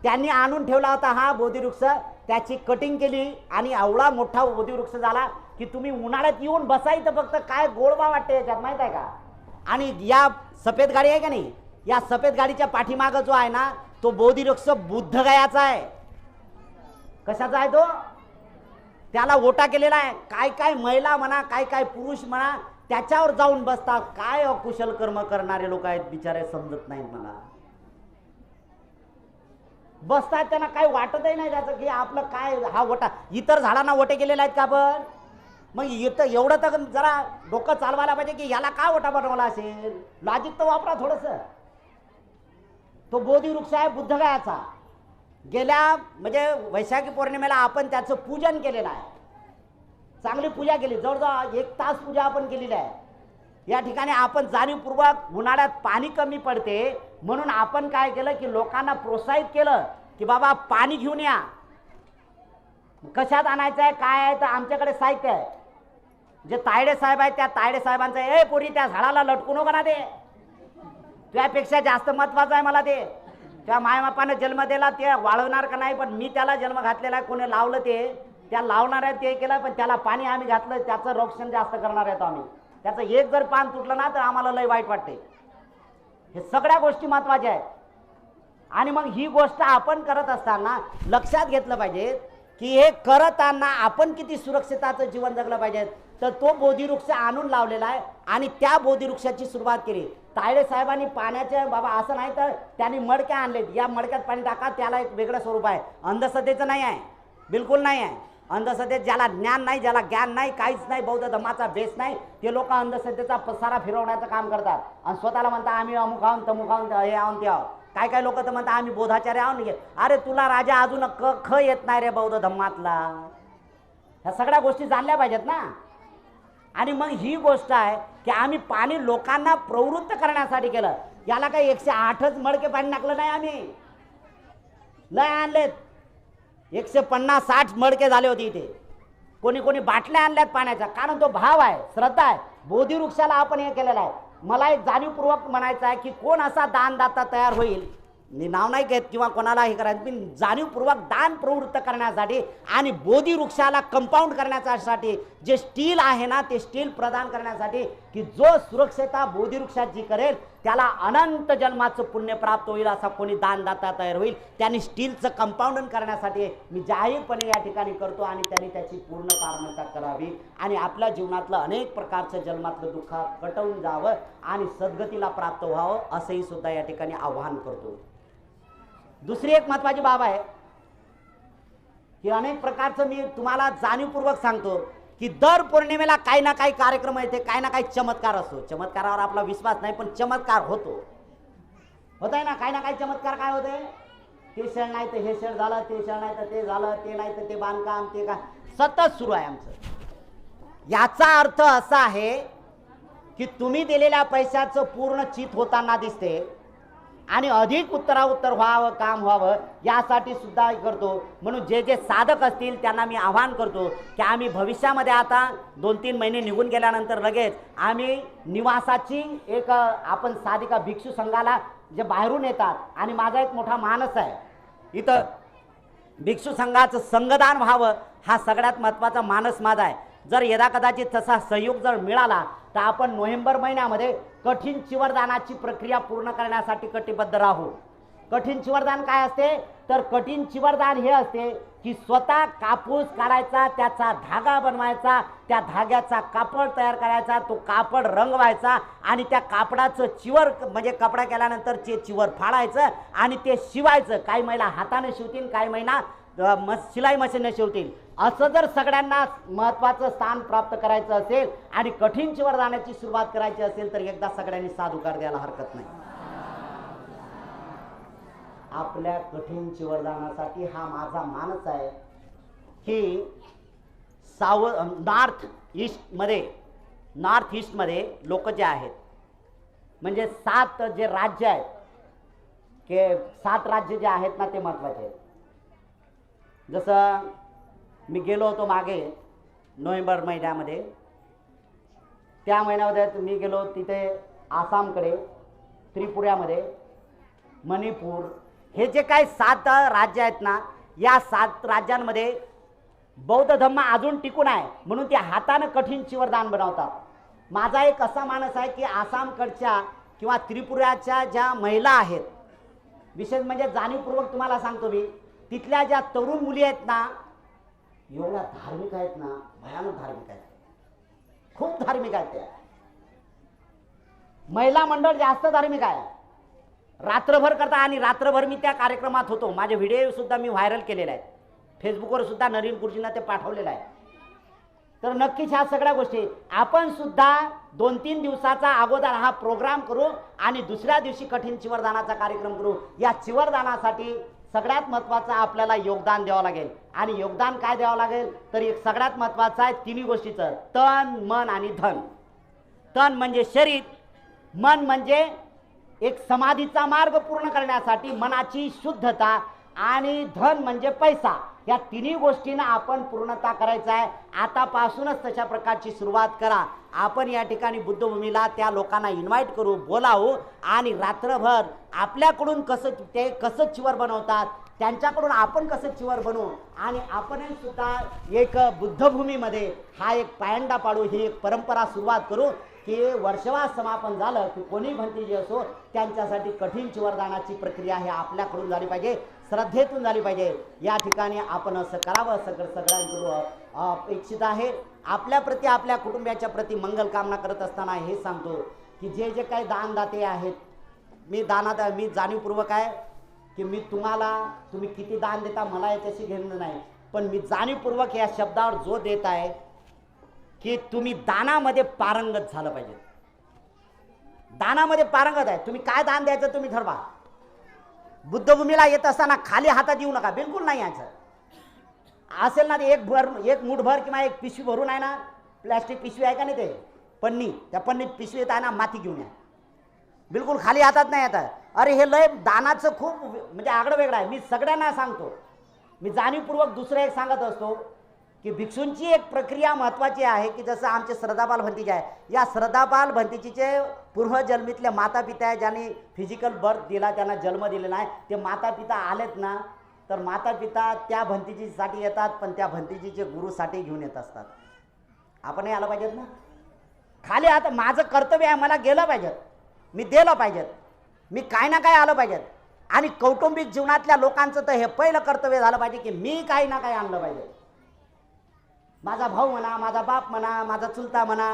त्यांनी आणून ठेवला होता हा बोधिवृक्ष. त्याची कटिंग केली आणि एवढा मोठा बोधिवृक्ष झाला की तुम्ही उन्हाळ्यात येऊन बसायचं फक्त काय गोडबा वाटते याच्यात माहीत आहे का. आणि या सफेद गाडी आहे का नाही, या सफेद गाडीच्या पाठीमागं जो आहे ना तो बोधिवृक्ष बुद्धगयाचा आहे. कशाचा आहे तो? त्याला ओटा केलेला आहे. काय काय महिला म्हणा, काय काय पुरुष म्हणा त्याच्यावर जाऊन बसतात. काय अकुशल कर्म करणारे लोक आहेत बिचारे, समजत नाहीत मला. बसतात त्यांना काही वाटतही नाही त्याचं की आपलं काय हा ओटा. इतर झाडांना ओटे केलेले आहेत का आपण? मग इथं एवढं तर जरा डोकं चालवायला पाहिजे की याला का ओटा बनवला असेल. लॉजिक तर वापरा थोडस. तो बोधिवृक्ष आहे बुद्धगयाचा. गेल्या म्हणजे वैशाखी पौर्णिमेला आपण त्याचं पूजन केलेलं आहे, चांगली पूजा केली. जवळजवळ 1 तास पूजा आपण केलेली आहे. या ठिकाणी आपण जाणीवपूर्वक उन्हाळ्यात पाणी कमी पडते म्हणून आपण काय केलं की लोकांना प्रोत्साहित केलं की बाबा पाणी घेऊन या. कशात आणायचं आहे काय आहे तर आमच्याकडे साहित्य आहे. जे तायडे साहेब आहेत त्या तायडे साहेबांचं ए पोरी त्या झाडाला लटकू नको ना, ते त्यापेक्षा जास्त महत्वाचं आहे मला ते. त्या मायबापानं जन्म दिला ते वाळवणार का नाही, पण मी त्याला जन्म घातलेला आहे. कोणी लावलं ते त्या लावणार आहे ते केलं, पण त्याला पाणी आम्ही घातलं त्याचं रक्षण जास्त करणार आहेत आम्ही. त्याचं एक जर पान तुटलं ना तर आम्हाला लय वाईट वाटते. हे सगळ्या गोष्टी महत्वाच्या आहेत. आणि मग ही गोष्ट आपण करत असताना लक्षात घेतलं पाहिजे की हे करताना आपण किती सुरक्षिताचं जीवन जगलं पाहिजे. तर तो बोधिवृक्ष आणून लावलेला आहे आणि त्या बोधिवृक्षाची सुरुवात केली. तायडे साहेबांनी पाण्याचे बाबा असं नाही तर त्यांनी मडक्या आणलेत. या मडक्यात पाणी टाका, त्याला एक वेगळं स्वरूप आहे. अंधश्रद्धेचं नाही आहे, बिलकुल नाही आहे. अंधश्रद्धेत ज्याला ज्ञान नाही, ज्याला ज्ञान नाही, काहीच नाही, बौद्ध धर्माचा बेस नाही, ते लोक अंधश्रद्धेचा पसारा फिरवण्याचं काम करतात आणि स्वतःला म्हणतात आम्ही अमुक आहोत तमुक आहोत हे आहोत ते आहोत. काय काय लोक तर म्हणतात आम्ही बोधाचार्य आहोत. अरे तुला राजा अजून ख येत नाही रे बौद्ध धर्मातला. ह्या सगळ्या गोष्टी जाणल्या पाहिजेत ना. आणि मग ही गोष्ट आहे की आम्ही पाणी लोकांना प्रवृत्त करण्यासाठी केलं. याला काही 108च मडके पाणी टाकलं नाही, आम्ही लय आणलेत. 150-60 मडके झाले होते इथे. कोणी कोणी बाटल्या आणल्यात पाण्याच्या, कारण तो भाव आहे, श्रद्धा आहे. बोधिवृक्षाला आपण हे केलेलं आहे. मला एक जाणीवपूर्वक म्हणायचं आहे की कोण असा दानदाता तयार होईल, मी नाव नाही घेत किंवा कोणाला हे करायचं, पण जाणीवपूर्वक दान प्रवृत्त करण्यासाठी आणि बोधिवृक्षाला कंपाऊंड करण्यासाठी जे स्टील आहे ना ते स्टील प्रदान करण्यासाठी की जो सुरक्षितता बोधिवृक्षात जी करेल त्याला अनंत जन्माचं पुण्य प्राप्त होईल असा कोणी दानदाता तयार होईल. त्यांनी स्टीलचं कंपाऊंडन करण्यासाठी मी जाहीरपणे या ठिकाणी करतो आणि त्यांनी त्याची पूर्ण पारंगतता करावी आणि आपल्या जीवनातलं अनेक प्रकारचं जन्मातलं दुःख कटवून जावं आणि सद्गतीला प्राप्त व्हावं असंही सुद्धा या ठिकाणी आवाहन करतो. दुसरी एक महत्वाची बाब आहे की अनेक प्रकारचं मी तुम्हाला जाणीवपूर्वक सांगतो की दर पौर्णिमेला काही ना काही कार्यक्रम येते, काही ना काही चमत्कार असतो. चमत्कारावर आपला विश्वास नाही, पण चमत्कार होतो. होत आहे ना, काही ना काही चमत्कार. काय होते? ते शेळ नाही तर हे शेळ झालं, ते शेळ नाही तर ते झालं, ते नाही तर ते बांधकाम, ते काय सतत सुरू आहे आमचं. याचा अर्थ असा आहे की तुम्ही दिलेल्या पैशाचं पूर्ण चित होताना दिसते आणि अधिक उत्तराउत्तर व्हावं, काम व्हावं यासाठी सुद्धा करतो. म्हणून जे जे साधक असतील त्यांना मी आवाहन करतो की आम्ही भविष्यामध्ये आता 2-3 महिने निघून गेल्यानंतर लगेच आम्ही निवासाची एक आपण साधिका भिक्षू संघाला जे बाहेरून येतात आणि माझा एक मोठा मानस आहे इथं भिक्षू संघाचं संघदान व्हावं, हा सगळ्यात महत्त्वाचा मानस माझा आहे. जर यदा कदाचित तसा सहयोग जर मिळाला तर आपण नोव्हेंबर महिन्यामध्ये कठीण चिवरदानाची प्रक्रिया पूर्ण करण्यासाठी कटिबद्ध राहू. कठीण चिवरदान काय असते? तर कठीण चिवरदान हे असते की स्वतः कापूस काढायचा, त्याचा धागा बनवायचा, त्या धाग्याचा कापड तयार करायचा, तो कापड रंगवायचा आणि त्या कापडाचं चिवर म्हणजे कपडा केल्यानंतर ते चिवर फाडायचं आणि ते शिवायचं. काही महिला हाताने शिवतील, काही महिला शिलाई मशीनने शिवतील. असं जर सगळ्यांना महत्त्वाचं स्थान प्राप्त करायचं असेल आणि कठीण चिवरदानाची सुरुवात करायची असेल तर एकदा सगळ्यांनी साधुकार द्यायला हरकत नाही. आपल्या कठीण चिवरदानासाठी हा माझा मानस आहे की नॉर्थ ईस्टमध्ये लोक जे आहेत म्हणजे 7 जे राज्य आहेत की 7 राज्य जे आहेत ना ते महत्त्वाचे आहेत. जसं मी गेलो होतो मागे नोव्हेंबर महिन्यामध्ये, त्या महिन्यामध्ये मी गेलो तिथे आसामकडे, त्रिपुरामध्ये, मणिपूर, हे जे काही 7 राज्य आहेत ना, या 7 राज्यांमध्ये बौद्ध धर्म अजून टिकून आहे म्हणून ते हातानं कठीण चिवरदान बनवतात. माझा एक असा मानस आहे की आसामकडच्या किंवा त्रिपुराच्या ज्या महिला आहेत, विशेष म्हणजे जाणीवपूर्वक तुम्हाला सांगतो मी, तिथल्या ज्या तरुण मुली आहेत ना एवढ्या धार्मिक आहेत ना, भयानक धार्मिक आहेत, खूप धार्मिक आहेत. त्या महिला मंडळ जास्त धार्मिक आहे, रात्रभर करता. आणि रात्रभर मी त्या कार्यक्रमात होतो, माझे व्हिडिओ सुद्धा मी व्हायरल केलेले आहेत, फेसबुकवर सुद्धा नरेंद्र गुरुजींना ते पाठवलेलं आहे. तर नक्कीच ह्या सगळ्या गोष्टी आपण सुद्धा 2-3 दिवसाचा अगोदर हा प्रोग्राम करू आणि दुसऱ्या दिवशी कठीण चिवरदानाचा कार्यक्रम करू. या चिवरदानासाठी सगळ्यात महत्त्वाचं आपल्याला योगदान द्यावं लागेल. आणि योगदान काय द्यावं लागेल तर एक सगळ्यात महत्त्वाचं आहे तिन्ही गोष्टीचं, तन, मन आणि धन. तन म्हणजे शरीर, मन म्हणजे एक समाधीचा मार्ग पूर्ण करण्यासाठी मनाची शुद्धता, आणि धन म्हणजे पैसा. या तिन्ही गोष्टींना आपण पूर्णता करायचं आहे. आतापासूनच तशा प्रकारची सुरुवात करा. आपण या ठिकाणी बुद्धभूमीला त्या लोकांना इन्व्हाइट करू, बोलावू आणि रात्रभर आपल्याकडून कसं चिवर बनवतात त्यांच्याकडून आपण कसं चिवर बनवू आणि आपणही सुद्धा एक बुद्धभूमीमध्ये हा एक पायंडा पाडू, ही एक परंपरा सुरुवात करू की वर्षवास समापन झालं की कोणी भंतीजी असो त्यांच्यासाठी कठीण चिवरदानाची प्रक्रिया ही आपल्याकडून झाली पाहिजे, श्रद्धेतून झाली पाहिजे. या ठिकाणी आपण असं करावं सगळ्यांकडून अपेक्षित आहे. आपल्याप्रती, आपल्या कुटुंबियाच्या प्रती मंगल कामना करत असताना हे सांगतो की जे जे काही दानदाते आहेत, मी जाणीवपूर्वक आहे की मी तुम्ही किती दान देता मला याच्याशी घेणं नाही, पण मी जाणीवपूर्वक या शब्दावर जोर देत आहे की तुम्ही दानामध्ये पारंगत झालं पाहिजे. दानामध्ये पारंगत आहे, तुम्ही काय दान द्यायचं तुम्ही ठरवा. बुद्धभूमीला येत असताना खाली हातात येऊ नका, बिलकुल नाही यायचं. असेल ना ते एक मूठभर किंवा एक पिशवी भरून आहे ना, प्लॅस्टिक पिशवी आहे का नाही, ते पन्नी, त्या पन्नीत पिशवी येत आहे ना, माती घेऊन या. बिलकुल खाली हातात नाही येतात. अरे हे लय दानाचं खूप म्हणजे आगळं वेगळं आहे. मी सगळ्यांना सांगतो, मी जाणीवपूर्वक दुसरं एक सांगत असतो की भिक्षूंची एक प्रक्रिया महत्त्वाची आहे की जसं आमचे श्रद्धाबाल भंतीजी आहे, या श्रद्धाबाल भंतीजीचे पूर्वजन्मीतले माता पिता आहे, ज्यांनी फिजिकल बर्थ दिला, त्यांना जन्म दिलेला आहे, ते माता पिता आलेत ना, तर माता पिता त्या भंतीजीसाठी येतात, पण त्या भंतीजीचे गुरुसाठी घेऊन येत असतात. आपणही आलं पाहिजेत ना. खाली आता माझं कर्तव्य आहे, मला गेलं पाहिजेत, मी दिलं पाहिजेत, मी काय ना काय आलं पाहिजेत. आणि कौटुंबिक जीवनातल्या लोकांचं तर हे पहिलं कर्तव्य झालं पाहिजे की मी काही ना काही आणलं पाहिजे. माझा भाऊ म्हणा, माझा बाप म्हणा, माझा चुलता म्हणा,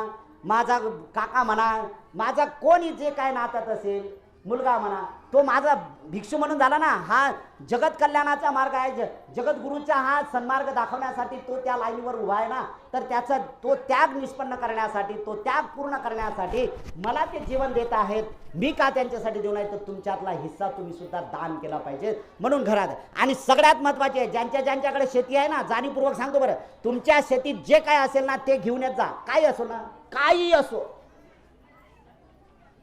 माझा काका म्हणा, माझा कोणी जे काय नात्यात असेल मुलगा म्हणा, तो माझा भिक्षू म्हणून झाला ना, हा जगत कल्याणाचा मार्ग आहे, जगद्गुरूचा हा सन्मार्ग दाखवण्यासाठी तो त्या लाईनीवर उभा आहे ना, तर त्याचा तो त्याग निष्पन्न करण्यासाठी, तो त्याग पूर्ण करण्यासाठी मला ते जीवन देत आहेत, मी का त्यांच्यासाठी देऊ नये, तर तुमच्यातला हिस्सा तुम्ही सुद्धा दान केला पाहिजे. म्हणून घरात. आणि सगळ्यात महत्त्वाचे आहे, ज्यांच्याकडे शेती आहे ना, जाणीवपूर्वक सांगतो बरं, तुमच्या शेतीत जे काय असेल ना ते घेऊन येत जा, काही असो ना, काही असो.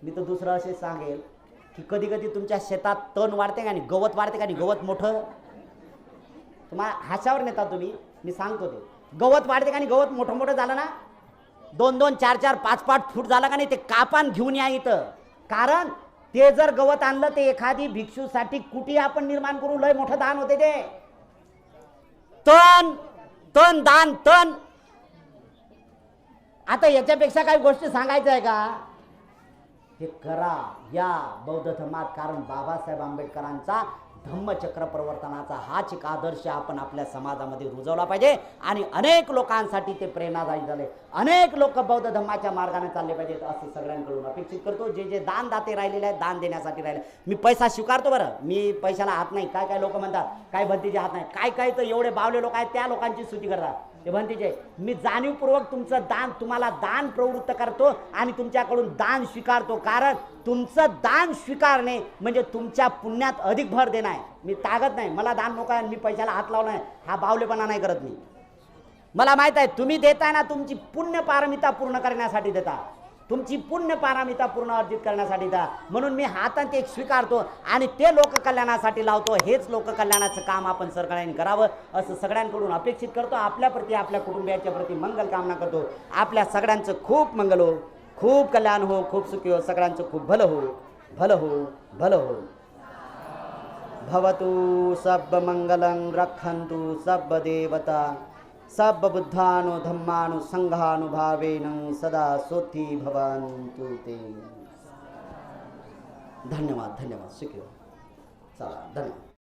मी तर दुसरं असे सांगेल की कधी कधी तुमच्या शेतात तण वाढते का नाही, गवत वाढते का नाही, गवत मोठं, तुम्हाला हाशावर नेता तुम्ही, मी सांगतो ते गवत वाढते का नाही, गवत मोठं मोठं झालं ना, 2-2, 4-4, 5-5 फूट झालं का नाही, ते कापान घेऊन या इथं. कारण ते जर गवत आणलं ते एखादी भिक्षूसाठी कुटी आपण निर्माण करू, लय मोठं दान होते ते. तण तण दान तण. आता याच्यापेक्षा काही गोष्टी सांगायचं आहे का? हे करा या बौद्ध धर्मात. कारण बाबासाहेब आंबेडकरांचा धम्मचक्र प्रवर्तनाचा हाच एक आदर्श आपण आपल्या समाजामध्ये रुजवला पाहिजे आणि अनेक लोकांसाठी ते प्रेरणादायी झाले. अनेक लोक बौद्ध धर्माच्या मार्गाने चालले पाहिजेत असं सगळ्यांकडून अपेक्षित करतो. जे जे दान दाते राहिलेले आहेत, दान देण्यासाठी राहिले, मी पैसा स्वीकारतो बरं, मी पैशाला हात नाही. काय काय लोक म्हणतात काय भंतीचे हात नाही, काय काय तर एवढे बावले लोक आहेत त्या लोकांची स्तुती करतात ते भंतीचे. मी जाणीवपूर्वक तुमचं दान, तुम्हाला दान प्रवृत्त करतो आणि तुमच्याकडून दान स्वीकारतो. कारण तुमचं दान स्वीकारणे म्हणजे तुमच्या पुण्यात अधिक भर देणं आहे. मी ताकद नाही, मला दान नको आहे, मी पैशाला हात लावला नाही, हा बावलेपणा नाही करत मी. मला माहित आहे तुम्ही देताय ना, तुमची पुण्य पारमिता पूर्ण करण्यासाठी देता, तुमची पुण्य पारमिता पूर्ण अर्जित करण्यासाठी देता. म्हणून मी हातात एक स्वीकारतो आणि ते लोककल्याणासाठी लावतो. हेच लोककल्याणाचं काम आपण सरकारने करावं असं सगळ्यांकडून अपेक्षित करतो. आपल्याप्रती, आपल्या कुटुंबियाच्या प्रती मंगल कामना करतो. आपल्या सगळ्यांचं खूप मंगल हो, खूप कल्याण हो, खूप सुखी हो, सगळ्यांचं खूप भलं हो, भलं हो, भलं हो. भवतु सब मंगलं रक्षन्तु सब देवता सब बुद्धानु धम्मानु संघानुभावेन सदा सोथी भवन्तु ते. धन्यवाद, धन्यवाद, सुखी हो. चला, धन्यवाद.